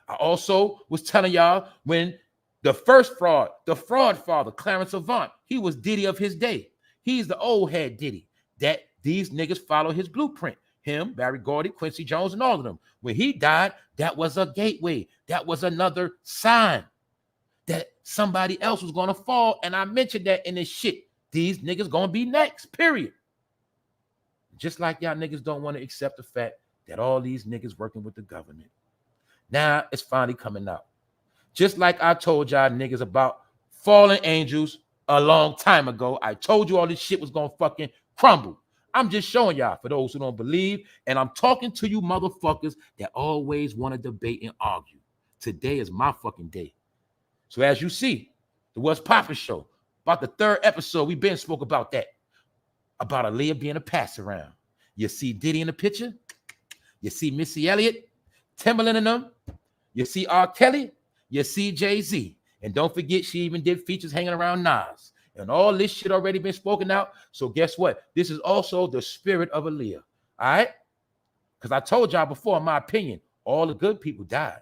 I also was telling y'all when the first fraud, the fraud father, Clarence Avant, he was Diddy of his day. He's the old head Diddy that these niggas follow his blueprint. Him, Barry Gordy, Quincy Jones, and all of them. When he died, that was a gateway. That was another sign that somebody else was going to fall. And I mentioned that in this shit. These niggas going to be next, period. Just like y'all niggas don't want to accept the fact that all these niggas working with the government. Now it's finally coming out. Just like I told y'all niggas about fallen angels a long time ago. I told you all this shit was going to fucking crumble. I'm just showing y'all for those who don't believe. And I'm talking to you motherfuckers that always want to debate and argue. Today is my fucking day. So as you see, the What's Poppin' show, about the third episode, we been spoke about that. About Aaliyah being a pass around. You see Diddy in the picture. You see Missy Elliott, Timbaland and them. You see R. Kelly. You see Jay-Z. And don't forget, she even did features hanging around Nas. And all this shit already been spoken out. So guess what? This is also the spirit of Aaliyah. All right? Because I told y'all before, in my opinion, all the good people died.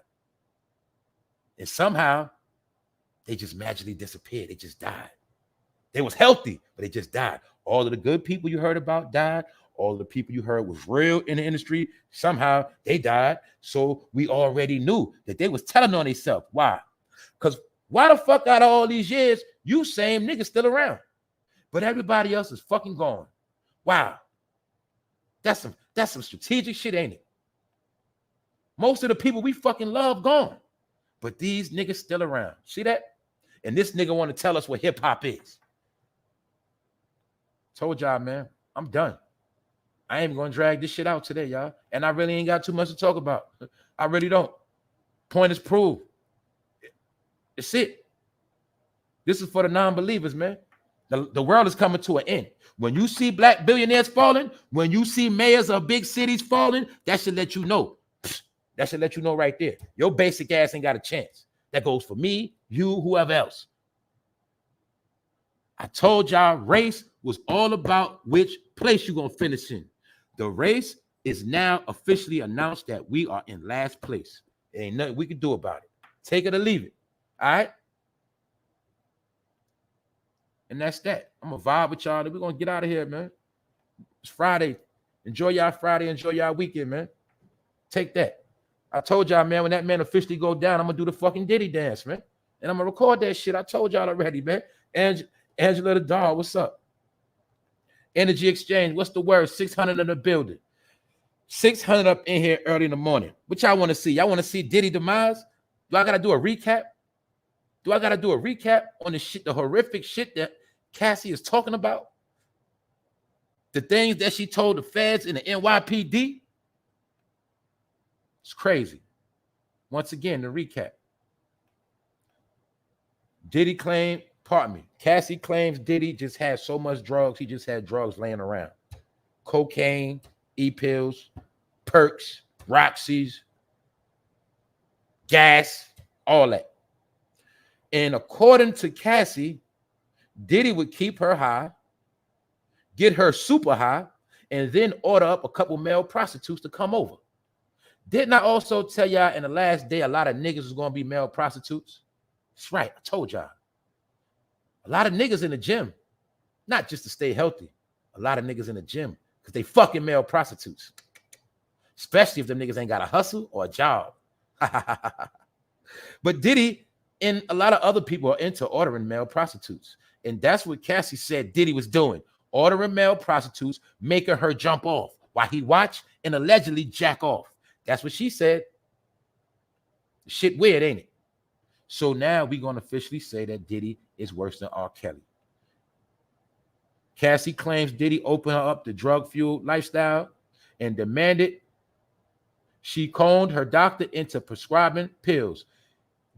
And somehow, they just magically disappeared. They just died. They was healthy, but they just died. All of the good people you heard about died. All of the people you heard was real in the industry. Somehow, they died. So we already knew that they was telling on themselves. Why? Because why the fuck out of all these years, you same niggas still around? But everybody else is fucking gone. Wow. That's some strategic shit, ain't it? Most of the people we fucking love gone. But these niggas still around. See that? And this nigga want to tell us what hip-hop is. Told y'all, man, I'm done. I ain't going to drag this shit out today, y'all. And I really ain't got too much to talk about. I really don't. Point is proved. It's it. This is for the non-believers, man. The world is coming to an end. When you see black billionaires falling, when you see mayors of big cities falling, that should let you know. That should let you know right there. Your basic ass ain't got a chance. That goes for me, you, whoever else. I told y'all race was all about which place you're going to finish in. The race is now officially announced that we are in last place. There ain't nothing we can do about it. Take it or leave it. All right? And that's that. I'm going to vibe with y'all. We're going to get out of here, man. It's Friday. Enjoy y'all Friday. Enjoy y'all weekend, man. Take that. I told y'all, man, when that man officially go down, I'm going to do the fucking Diddy dance, man. And I'm going to record that shit. I told y'all already, man. Angela the doll, what's up? Energy Exchange, what's the word? 600 in the building. 600 up in here early in the morning. What y'all want to see? Y'all want to see Diddy demise? Do I got to do a recap? Do I got to do a recap on the shit, the horrific shit that Cassie is talking about? The things that she told the feds in the NYPD? It's crazy. Once again, the recap. Diddy claimed, pardon me, Cassie claims Diddy just had so much drugs, he just had drugs laying around. Cocaine, E-pills, perks, Roxy's, gas, all that. And according to Cassie, Diddy would keep her high, get her super high, and then order up a couple male prostitutes to come over. Didn't I also tell y'all in the last day a lot of niggas was going to be male prostitutes? That's right. I told y'all. A lot of niggas in the gym, not just to stay healthy. A lot of niggas in the gym because they fucking male prostitutes. Especially if them niggas ain't got a hustle or a job. But Diddy and a lot of other people are into ordering male prostitutes. And that's what Cassie said Diddy was doing. Ordering male prostitutes, making her jump off while he watched and allegedly jack off. That's what she said. Shit weird, ain't it? So now we're going to officially say that Diddy is worse than R. Kelly. Cassie claims Diddy opened her up to drug-fueled lifestyle and demanded she conned her doctor into prescribing pills.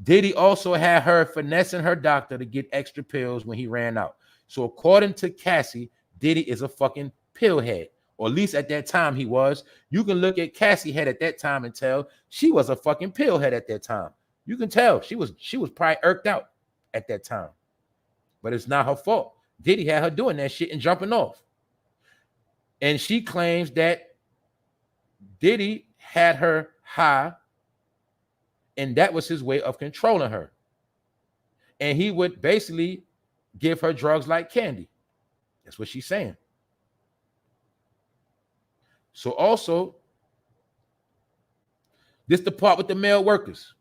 Diddy also had her finessing her doctor to get extra pills when he ran out. So according to Cassie, Diddy is a fucking pillhead. Or at least at that time he was. You can look at Cassie head at that time and tell she was a fucking pillhead at that time. You can tell she was probably irked out at that time. But it's not her fault. Diddy had her doing that shit and jumping off. And she claims that Diddy had her high, and that was his way of controlling her. And he would basically give her drugs like candy. That's what she's saying. So also, this the part with the male workers.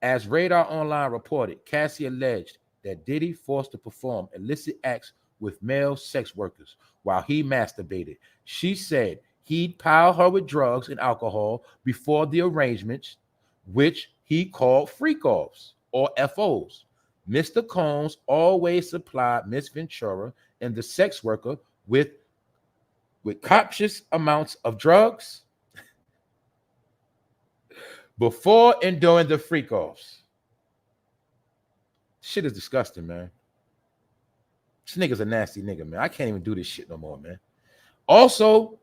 As Radar Online reported, Cassie alleged that Diddy forced to perform illicit acts with male sex workers while he masturbated. She said he'd pile her with drugs and alcohol before the arrangements, which he called freak-offs or FOs. Mr. Combs always supplied Miss Ventura and the sex worker with copious amounts of drugs before and during the freak-offs. Shit is disgusting, man. This nigga's a nasty nigga, man. I can't even do this shit no more, man. Also,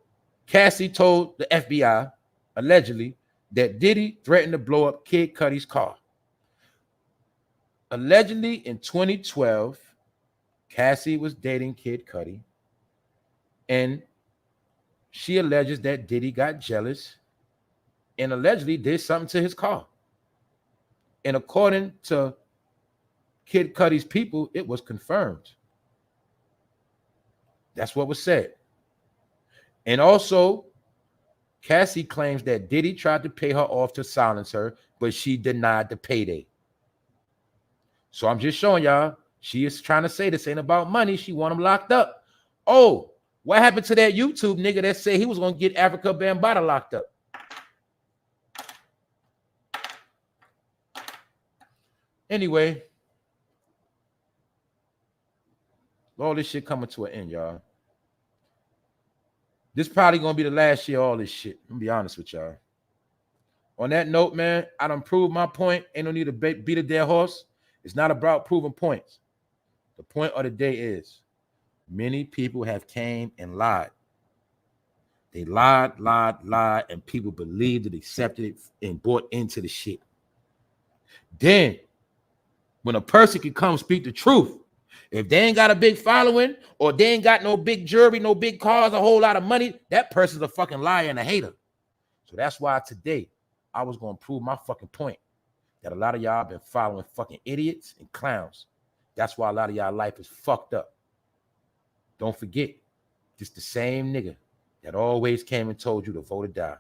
Cassie told the FBI, allegedly, that Diddy threatened to blow up Kid Cudi's car. Allegedly, in 2012, Cassie was dating Kid Cudi, and she alleges that Diddy got jealous and allegedly did something to his car. And according to Kid Cudi's people, it was confirmed. That's what was said. And also, Cassie claims that Diddy tried to pay her off to silence her, but she denied the payday. So I'm just showing y'all, she is trying to say this ain't about money. She want him locked up. Oh, what happened to that YouTube nigga that said he was going to get Africa Bambaataa locked up? Anyway, all this shit coming to an end, y'all. This probably gonna be the last year of all this shit. I'm gonna be honest with y'all. On that note, man, I done proved my point. Ain't no need to beat a dead horse. It's not about proving points. The point of the day is many people have came and lied. They lied, and people believed it, accepted it, and bought into the shit. Then, when a person can come speak the truth, if they ain't got a big following or they ain't got no big jewelry, no big cars, a whole lot of money, that person's a fucking liar and a hater. So that's why today I was going to prove my fucking point that a lot of y'all been following fucking idiots and clowns. That's why a lot of y'all life is fucked up. Don't forget, this the same nigga that always came and told you to vote or die.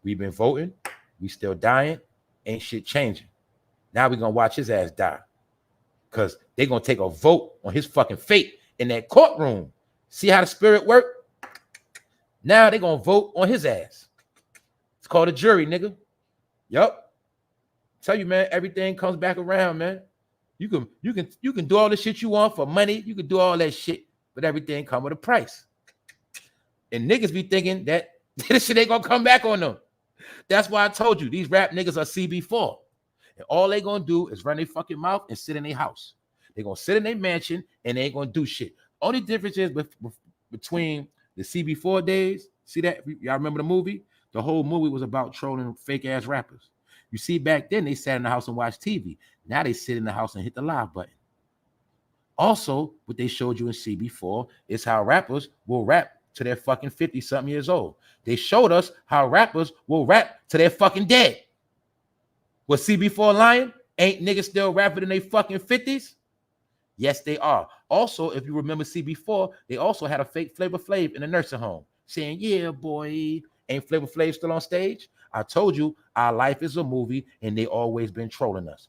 We've been voting. We still dying. Ain't shit changing. Now we're going to watch his ass die. Because they're going to take a vote on his fucking fate in that courtroom. See how the spirit work? Now they're going to vote on his ass. It's called a jury, nigga. Yup. Tell you, man, everything comes back around, man. You can do all the shit you want for money. You can do all that shit, but everything come with a price. And niggas be thinking that this shit ain't going to come back on them. That's why I told you, these rap niggas are CB4. And all they gonna do is run their fucking mouth and sit in their house. They're gonna sit in their mansion and they ain't gonna do shit. Only difference is between the CB4 days. See that? Y'all remember the movie? The whole movie was about trolling fake ass rappers. You see, back then they sat in the house and watched TV. Now they sit in the house and hit the live button. Also, what they showed you in CB4 is how rappers will rap to their fucking 50-something years old. They showed us how rappers will rap to their fucking dead. Was CB4 lying? Ain't niggas still rapping in their fucking 50s? Yes, they are. Also, if you remember CB4, they also had a fake Flavor Flav in a nursing home saying, yeah, boy, ain't Flavor Flav still on stage? I told you, our life is a movie and they always been trolling us.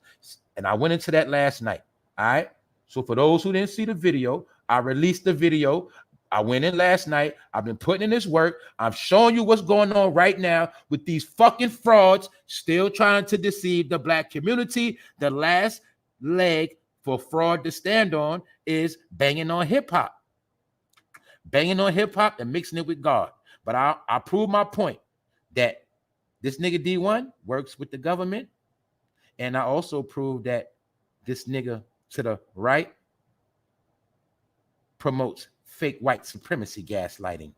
And I went into that last night, all right? So for those who didn't see the video, I released the video. I went in last night. I've been putting in this work. I'm showing you what's going on right now with these fucking frauds still trying to deceive the black community. The last leg for fraud to stand on is banging on hip hop. Banging on hip hop and mixing it with God. But I proved my point that this nigga D1 works with the government. And I also proved that this nigga to the right promotes fake white supremacy gaslighting.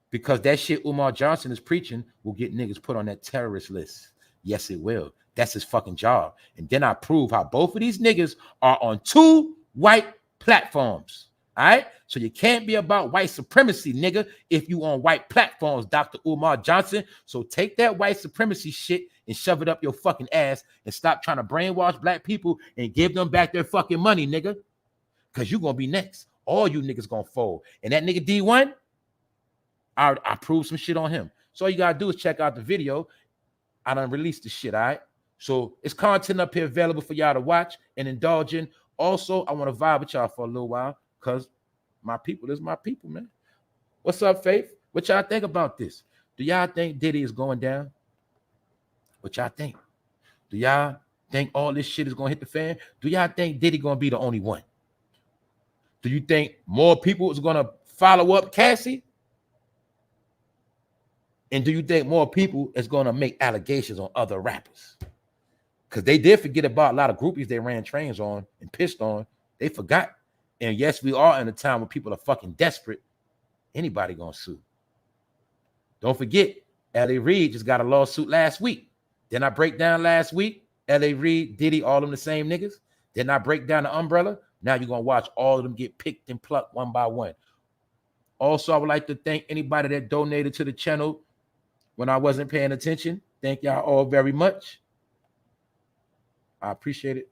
Because that shit Umar Johnson is preaching will get niggas put on that terrorist list. Yes, it will. That's his fucking job. And then I prove how both of these niggas are on two white platforms. All right, so you can't be about white supremacy, nigga, if you on white platforms, Dr. Umar Johnson. So take that white supremacy shit and shove it up your fucking ass and stop trying to brainwash black people and give them back their fucking money, nigga. Because you're gonna be next. All you niggas gonna fold. And that nigga D1, I proved some shit on him. So all you gotta do is check out the video. I done released the shit, all right? So it's content up here available for y'all to watch and indulge in. Also, I want to vibe with y'all for a little while because my people is my people, man. What's up, Faith? What y'all think about this? Do y'all think Diddy is going down? What y'all think? Do y'all think all this shit is going to hit the fan? Do y'all think Diddy going to be the only one? Do you think more people is going to follow up Cassie? And do you think more people is going to make allegations on other rappers? Because they did forget about a lot of groupies they ran trains on and pissed on. They forgot. And yes, we are in a time when people are fucking desperate. Anybody gonna sue. Don't forget, L.A. Reid just got a lawsuit last week. Didn't I break down last week? L.A. Reid, Diddy, all of them the same niggas. Didn't I break down the umbrella? Now you're gonna watch all of them get picked and plucked one by one. Also, I would like to thank anybody that donated to the channel when I wasn't paying attention. Thank y'all all very much. I appreciate it.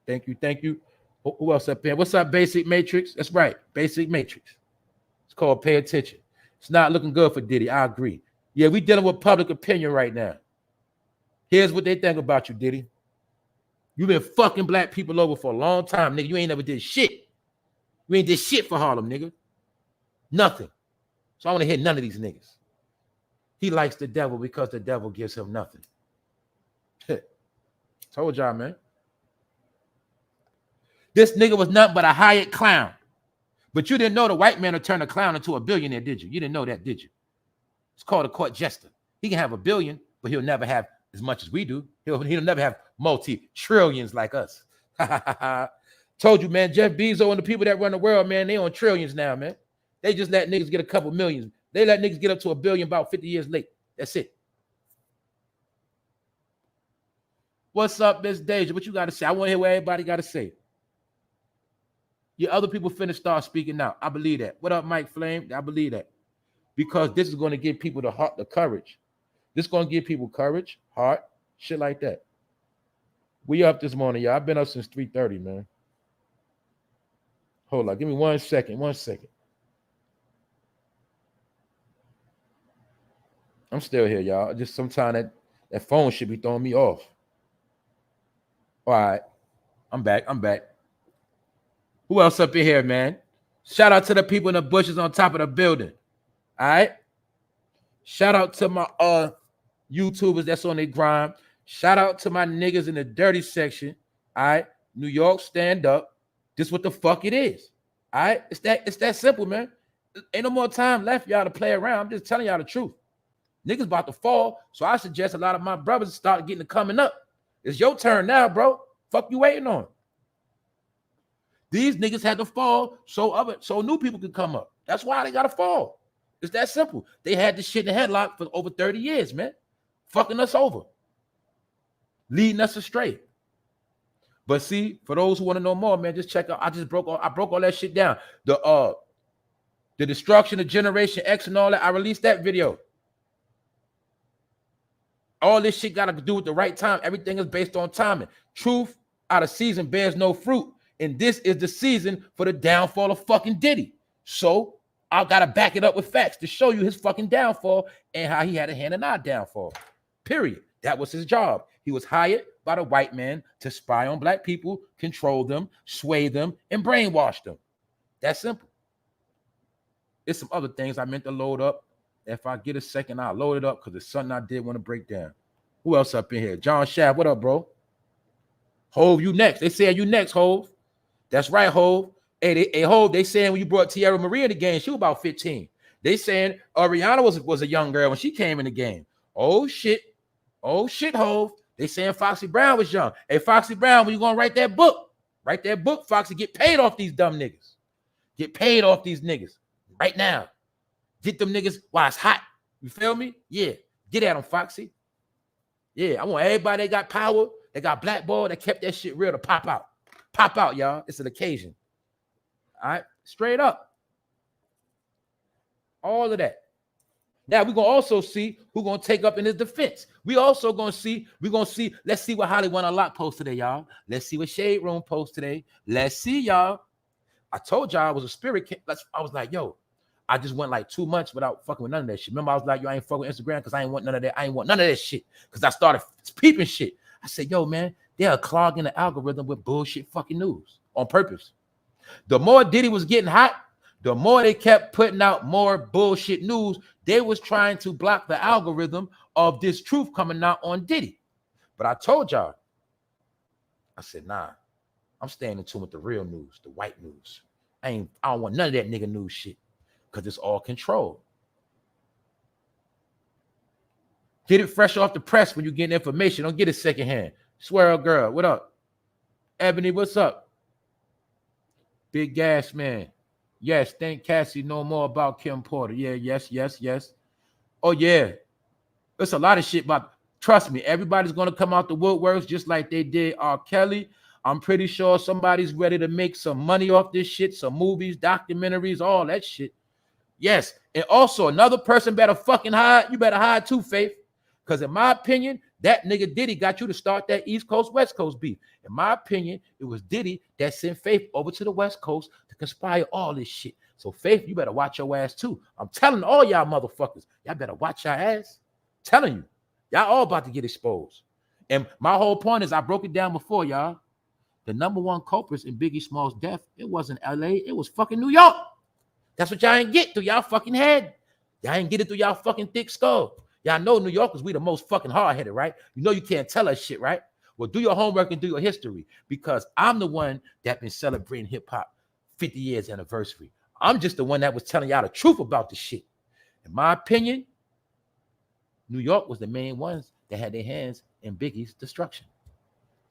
Thank you. Thank you. Who else up here? What's up, Basic Matrix? That's right. Basic Matrix. It's called Pay Attention. It's not looking good for Diddy. I agree. Yeah, we dealing with public opinion right now. Here's what they think about you, Diddy. You've been fucking black people over for a long time, nigga. You ain't never did shit. You ain't did shit for Harlem, nigga. Nothing. So I want to hear none of these niggas. He likes the devil because the devil gives him nothing. Told y'all, man. This nigga was nothing but a hired clown. But you didn't know the white man would turn a clown into a billionaire, did you? You didn't know that, did you? It's called a court jester. He can have $1 billion, but he'll never have as much as we do. He'll never have multi-trillions like us. Told you, man, Jeff Bezos and the people that run the world, man, they on trillions now, man. They just let niggas get a couple millions. They let niggas get up to $1 billion about 50 years late. That's it. What's up, Miss Deja? What you got to say? I want to hear what everybody got to say. Your other people finna start speaking out. I believe that. What up, Mike Flame? I believe that. Because this is going to give people the heart, the courage. This is going to give people courage, heart, shit like that. We up this morning, y'all. I've been up since 3:30, man. Hold on. Give me 1 second. 1 second. I'm still here, y'all. Just sometimes that phone should be throwing me off. All right. I'm back. Who else up in here, man? Shout out to the people in the bushes on top of the building. All right. Shout out to my YouTubers that's on their grind. Shout out to my niggas in the dirty section. All right. New York, stand up. This what the fuck it is. All right. It's that simple, man. Ain't no more time left, y'all, to play around. I'm just telling y'all the truth. Niggas about to fall. So I suggest a lot of my brothers start getting to coming up. It's your turn now, bro. Fuck you waiting on. These niggas had to fall so new people could come up. That's why they got to fall. It's that simple. They had this shit in the headlock for over 30 years, man. Fucking us over. Leading us astray. But see, for those who want to know more, man, just check out. I broke all that shit down. The destruction of Generation X and all that. I released that video. All this shit got to do with the right time. Everything is based on timing. Truth out of season bears no fruit. And this is the season for the downfall of fucking Diddy. So I got to back it up with facts to show you his fucking downfall and how he had a hand in our downfall. Period. That was his job. He was hired by the white man to spy on black people, control them, sway them, and brainwash them. That's simple. There's some other things I meant to load up. If I get a second, I'll load it up because it's something I did want to break down. Who else up in here? John Shaft, what up, bro? Hove, you next. They saying you next, Hove. That's right, Hove. Hey, Hove, they saying when you brought Tierra Maria in the game, she was about 15. They saying Rihanna was a young girl when she came in the game. Oh, shit. Oh, shit, Hove. They saying Foxy Brown was young. Hey, Foxy Brown, when you going to write that book? Write that book, Foxy. Get paid off these dumb niggas. Get paid off these niggas right now. Get them niggas while it's hot. You feel me? Yeah. Get at them, Foxy. Yeah, I want everybody that got power, that got blackballed, that kept that shit real to pop out. Pop out, y'all. It's an occasion. All right? Straight up. All of that. Now we're gonna also see who's gonna take up in his defense. We're gonna see, let's see what Hollywood Unlocked post today, y'all. Let's see what Shade Room post today. Let's see, y'all. I told y'all I was a spirit. I was like, yo, I just went like 2 months without fucking with none of that shit. Remember, I was like, yo, I ain't fucking with Instagram because I ain't want none of that. I ain't want none of that shit. Because I started peeping shit. I said, yo, man, they're clogging the algorithm with bullshit fucking news on purpose. The more Diddy was getting hot, the more they kept putting out more bullshit news. They was trying to block the algorithm of this truth coming out on Diddy. But I told y'all, I said, nah, I'm staying in tune with the real news, the white news. I don't want none of that nigga news shit because it's all controlled. Get it fresh off the press when you get information. Don't get it secondhand. Swear girl, what up? Ebony, what's up? Big Gas Man. Yes, think Cassie know more about Kim Porter. Yeah, yes. Oh, yeah. There's a lot of shit about, trust me, everybody's going to come out the woodworks just like they did R. Kelly. I'm pretty sure somebody's ready to make some money off this shit, some movies, documentaries, all that shit. Yes, and also another person better fucking hide. You better hide too, Faith. Because in my opinion, that nigga Diddy got you to start that East Coast, West Coast beef. In my opinion, it was Diddy that sent Faith over to the West Coast to conspire all this shit. So Faith, you better watch your ass too. I'm telling all y'all motherfuckers, y'all better watch your ass. I'm telling you, y'all all about to get exposed. And my whole point is I broke it down before, y'all. The number one culprits in Biggie Small's death, it wasn't LA, it was fucking New York. That's what y'all ain't get through y'all fucking head. Y'all ain't get it through y'all fucking thick skull. Y'all know New Yorkers, we the most fucking hard-headed, right? You know you can't tell us shit, right? Well, do your homework and do your history because I'm the one that been celebrating hip-hop 50 years anniversary. I'm just the one that was telling y'all the truth about the shit. In my opinion, New York was the main ones that had their hands in Biggie's destruction.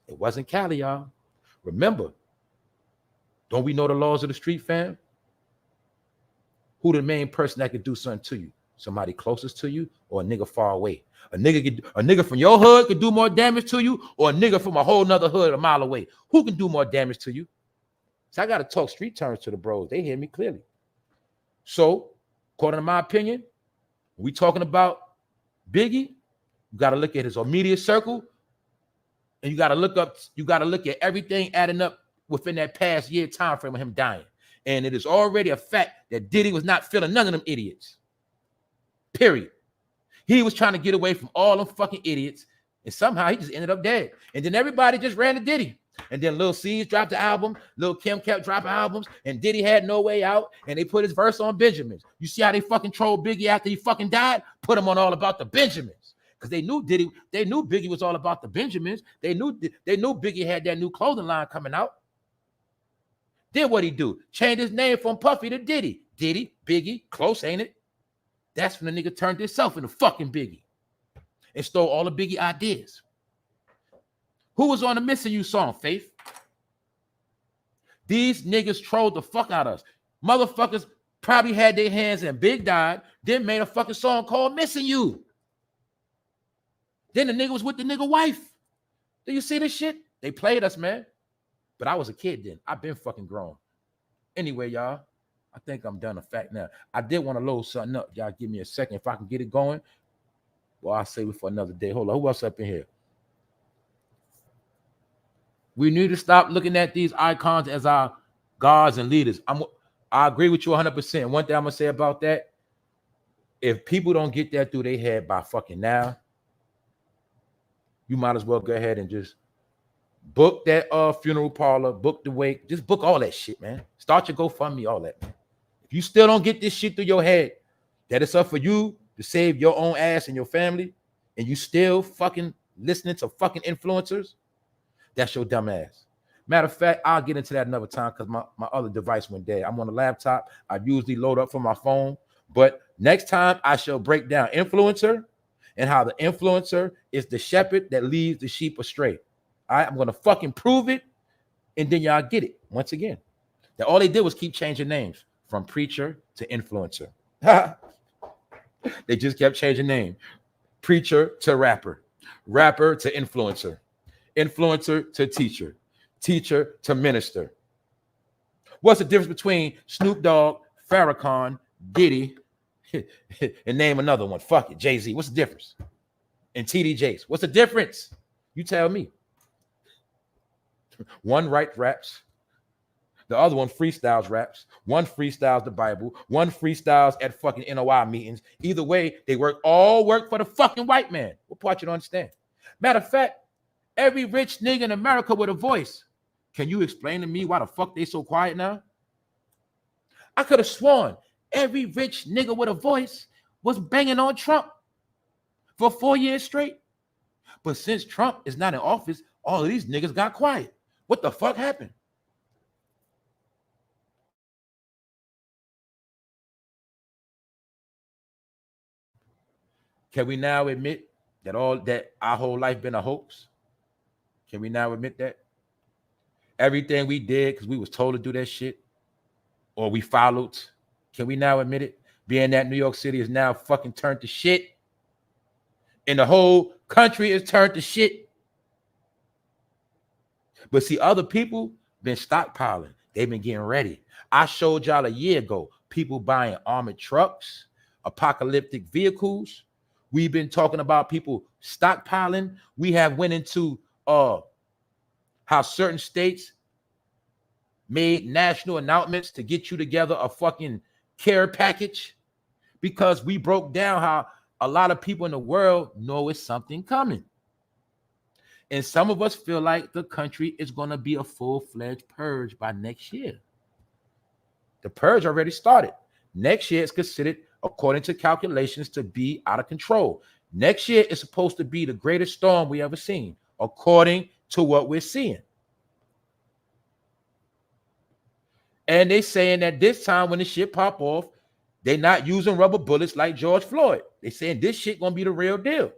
It wasn't Cali, y'all. Remember, don't we know the laws of the street, fam? Who the main person that could do something to you? Somebody closest to you or a nigga far away? A nigga from your hood could do more damage to you or a nigga from a whole nother hood a mile away. Who can do more damage to you? So I got to talk street terms to the bros. They hear me clearly. So, according to my opinion, we talking about Biggie, you got to look at his immediate circle and you got to look at everything adding up within that past year time frame of him dying. And it is already a fact that Diddy was not feeling none of them idiots. Period. He was trying to get away from all them fucking idiots, and somehow he just ended up dead. And then everybody just ran to Diddy. And then Lil C's dropped the album, Lil Kim kept dropping albums, and Diddy had No Way Out, and they put his verse on Benjamins. You see how they fucking trolled Biggie after he fucking died? Put him on All About the Benjamins. Because they knew Biggie was all about the Benjamins. They knew Biggie had that new clothing line coming out. Then what he do? Changed his name from Puffy to Diddy. Diddy, Biggie, close, ain't it? That's when the nigga turned himself into fucking Biggie and stole all the Biggie ideas. Who was on the Missing You song, Faith? These niggas trolled the fuck out of us. Motherfuckers probably had their hands in Big Died, then made a fucking song called Missing You. Then the nigga was with the nigga wife. Do you see this shit? They played us, man. But I was a kid then. I've been fucking grown. Anyway, y'all, I think I'm done a fact now. I did want to load something up. Y'all give me a second. If I can get it going, well, I'll save it for another day. Hold on. Who else up in here? We need to stop looking at these icons as our gods and leaders. I agree with you 100%. One thing I'm going to say about that, if people don't get that through their head by fucking now, you might as well go ahead and just book that funeral parlor, book the wake, just book all that shit, man. Start your GoFundMe, all that, man. If you still don't get this shit through your head, that it's up for you to save your own ass and your family, and you still fucking listening to fucking influencers, that's your dumb ass. Matter of fact, I'll get into that another time because my other device went dead. I'm on the laptop. I usually load up from my phone, but next time I shall break down influencer and how the influencer is the shepherd that leads the sheep astray. All right, I'm going to fucking prove it, and then y'all get it once again. That all they did was keep changing names from preacher to influencer. They just kept changing name. Preacher to rapper. Rapper to influencer. Influencer to teacher. Teacher to minister. What's the difference between Snoop Dogg, Farrakhan, Diddy, and name another one? Fuck it, Jay-Z. What's the difference? And TD Jakes. What's the difference? You tell me. One writes raps. The other one freestyles raps. One freestyles the Bible. One freestyles at fucking NOI meetings. Either way, they all work for the fucking white man. What part you don't understand? Matter of fact, every rich nigga in America with a voice. Can you explain to me why the fuck they so quiet now? I could have sworn every rich nigga with a voice was banging on Trump for 4 years straight. But since Trump is not in office, all of these niggas got quiet. What the fuck happened? Can we now admit that our whole life been a hoax? Can we now admit that? Everything we did because we was told to do that shit, or we followed. Can we now admit it? Being that New York City is now fucking turned to shit, and the whole country is turned to shit. But see, other people been stockpiling. They've been getting ready. I showed y'all a year ago people buying armored trucks, apocalyptic vehicles. We've been talking about people stockpiling. We have went into how certain states made national announcements to get you together a fucking care package, because we broke down how a lot of people in the world know it's something coming. And some of us feel like the country is going to be a full-fledged purge by next year. The purge already started. Next year is considered, according to calculations, to be out of control. Next year is supposed to be the greatest storm we ever seen, according to what we're seeing. And they saying that this time when the shit pop off, they're not using rubber bullets like George Floyd. They saying this shit gonna be the real deal.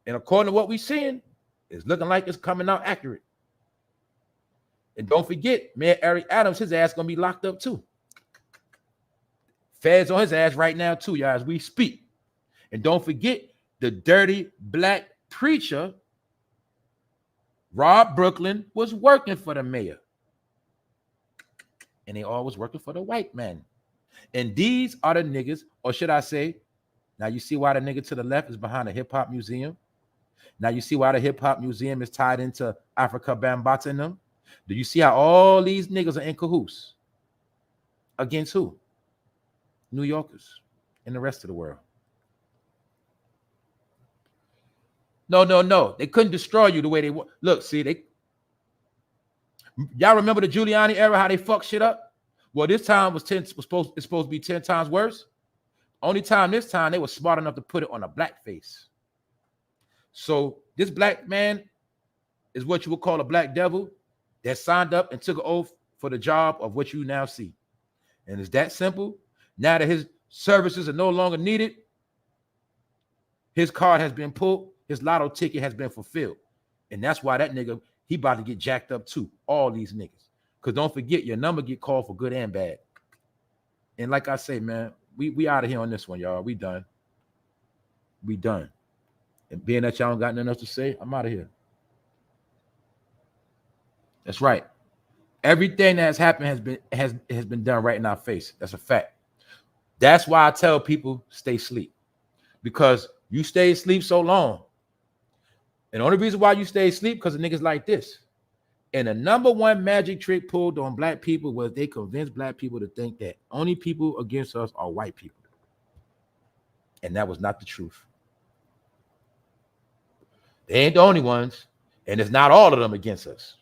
And according to what we're seeing, it's looking like it's coming out accurate. And don't forget, man, Eric Adams, his ass gonna be locked up too. Feds on his ass right now too, y'all, as we speak. And don't forget the dirty black preacher, Rob Brooklyn, was working for the mayor. And they all was working for the white man. And these are the niggas, or should I say, now you see why the nigga to the left is behind the hip hop museum? Now you see why the hip hop museum is tied into Africa Bambaataa and them? Do you see how all these niggas are in cahoots? Against who? New Yorkers and the rest of the world. No. They couldn't destroy you the way they want. Look, see, y'all remember the Giuliani era, how they fucked shit up? Well, this time it's supposed to be 10 times worse. Only time this time they were smart enough to put it on a black face. So this black man is what you would call a black devil that signed up and took an oath for the job of what you now see. And it's that simple. Now that his services are no longer needed, his card has been pulled, his lotto ticket has been fulfilled. And that's why that nigga, he about to get jacked up too. All these niggas. Because don't forget, your number get called for good and bad. And like I say, man, we out of here on this one, y'all. We done. We done. And being that y'all don't got nothing else to say, I'm out of here. That's right. Everything that has happened has been done right in our face. That's a fact. That's why I tell people stay asleep. Because you stay asleep so long. And the only reason why you stay asleep because of niggas like this. And the number one magic trick pulled on black people was they convinced black people to think that only people against us are white people. And that was not the truth. They ain't the only ones. And it's not all of them against us.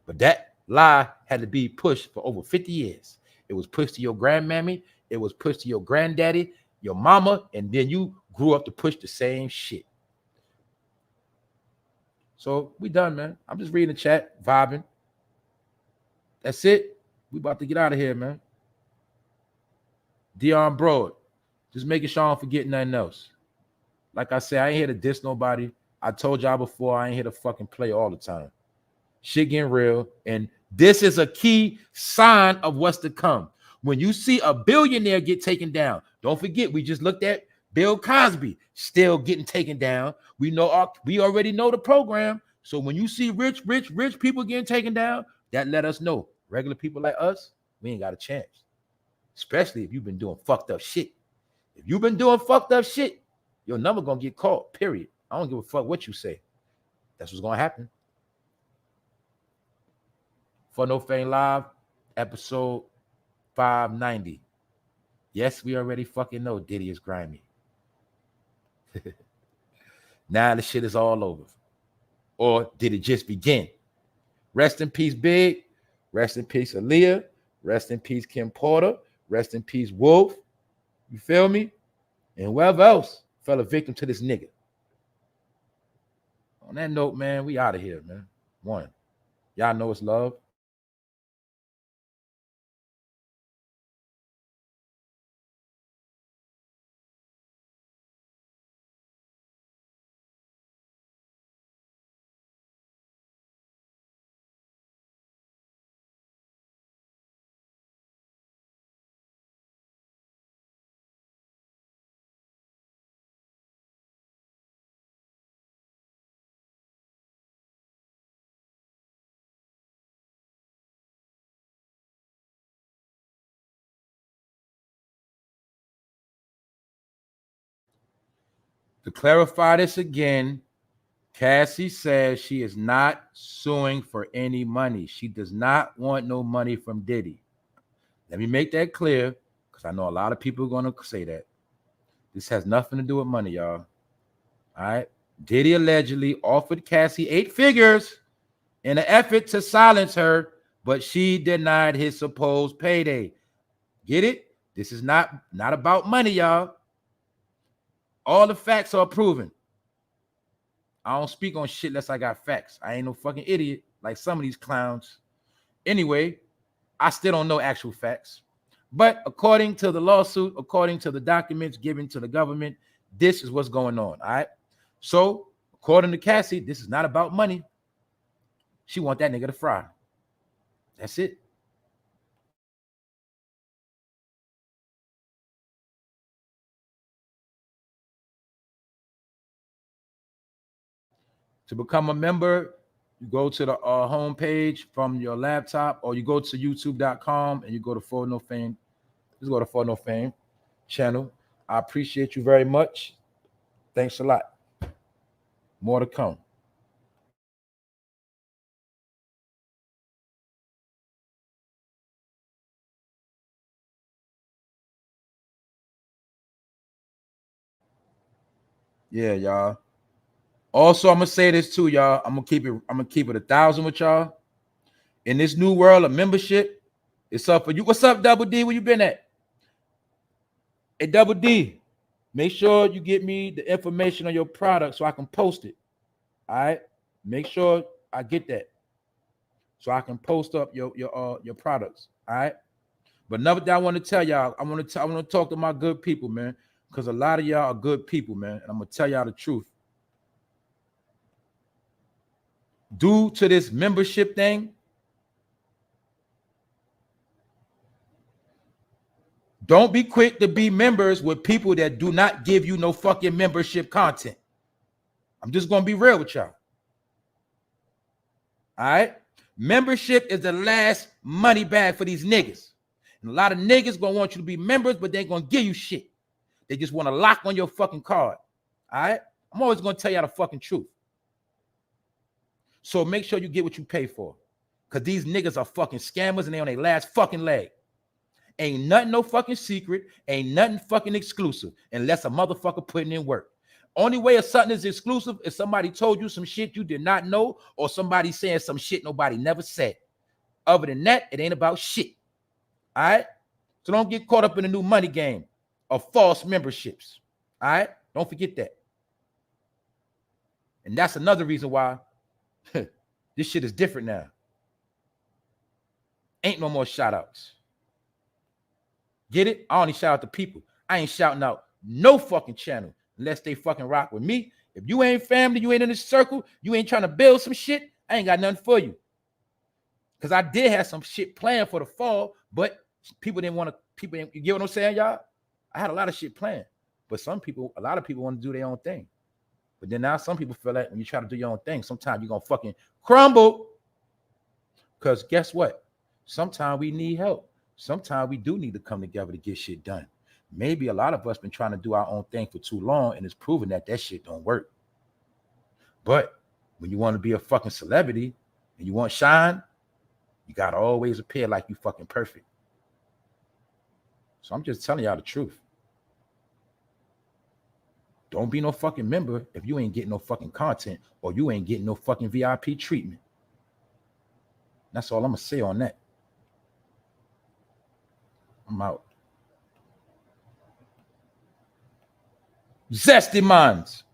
But that lie had to be pushed for over 50 years. It was pushed to your grandmammy. It was pushed to your granddaddy, your mama, and then you grew up to push the same shit. So we done, man. I'm just reading the chat, vibing. That's it. We about to get out of here, man. Dion Broad, just making sure I don't forget nothing else. Like I said, I ain't here to diss nobody. I told y'all before, I ain't here to fucking play all the time. Shit getting real. And this is a key sign of what's to come. When you see a billionaire get taken down, don't forget, we just looked at Bill Cosby still getting taken down. We already know the program. So when you see rich people getting taken down, that let us know Regular people like us, we ain't got a chance. Especially if you've been doing fucked up shit. If you've been doing fucked up shit, your number gonna get caught, period. I don't give a fuck what you say. That's what's gonna happen. For No Fame Live, episode 590. Yes, we already fucking know Diddy is grimy. Now the shit is all over. Or did it just begin? Rest in peace, Big. Rest in peace, Aaliyah. Rest in peace, Kim Porter. Rest in peace, Wolf. You feel me? And whoever else fell a victim to this nigga. On that note, man, we out of here, man. One. Y'all know it's love. To clarify this again, Cassie says she is not suing for any money. She does not want no money from Diddy. Let me make that clear, because I know a lot of people are going to say that. This has nothing to do with money, y'all. All right? Diddy allegedly offered Cassie 8 figures in an effort to silence her, but she denied his supposed payday. Get it? This is not about money, y'all. All the facts are proven. I don't speak on shit unless I got facts. I ain't no fucking idiot like some of these clowns. Anyway, I still don't know actual facts. But according to the lawsuit, according to the documents given to the government, this is what's going on, all right? So, according to Cassie, this is not about money. She want that nigga to fry. That's it. To become a member, you go to the home page from your laptop, or you go to youtube.com and you go to For No Fame. Just go to For No Fame channel. I appreciate you very much. Thanks a lot. More to come. Yeah, y'all. Also, I'm gonna say this too, y'all. I'm gonna keep it 1,000 with y'all. In this new world of membership, it's up for you. What's up, Double D? Where you been at? Hey, Double D, make sure you get me the information on your product so I can post it. All right, make sure I get that so I can post up your products. All right. But another thing I want to tell y'all, I want to talk to my good people, man, because a lot of y'all are good people, man, and I'm gonna tell y'all the truth. Due to this membership thing, don't be quick to be members with people that do not give you no fucking membership content. I'm just gonna be real with y'all. All right. Membership is the last money bag for these niggas. And a lot of niggas gonna want you to be members, but they ain't gonna give you shit. They just want to lock on your fucking card. All right. I'm always gonna tell y'all the fucking truth. So make sure you get what you pay for. Because these niggas are fucking scammers and they on their last fucking leg. Ain't nothing no fucking secret. Ain't nothing fucking exclusive unless a motherfucker putting in work. Only way if something is exclusive is somebody told you some shit you did not know, or somebody saying some shit nobody never said. Other than that, it ain't about shit. All right? So don't get caught up in the new money game of false memberships. All right? Don't forget that. And that's another reason why this shit is different now. Ain't no more shout outs. Get it? I only shout out to people. I ain't shouting out no fucking channel unless they fucking rock with me. If you ain't family, you ain't in this circle, you ain't trying to build some shit, I ain't got nothing for you. Because I did have some shit planned for the fall, but people didn't want to, you get what I'm saying, y'all? I had a lot of shit planned, but a lot of people want to do their own thing. But then now some people feel like when you try to do your own thing, sometimes you're going to fucking crumble. Because guess what? Sometimes we need help. Sometimes we do need to come together to get shit done. Maybe a lot of us been trying to do our own thing for too long, and it's proven that shit don't work. But when you want to be a fucking celebrity and you want shine, you gotta always appear like you fucking perfect. So I'm just telling y'all the truth. Don't be no fucking member if you ain't getting no fucking content or you ain't getting no fucking VIP treatment. That's all I'm gonna say on that. I'm out. Zesty Minds.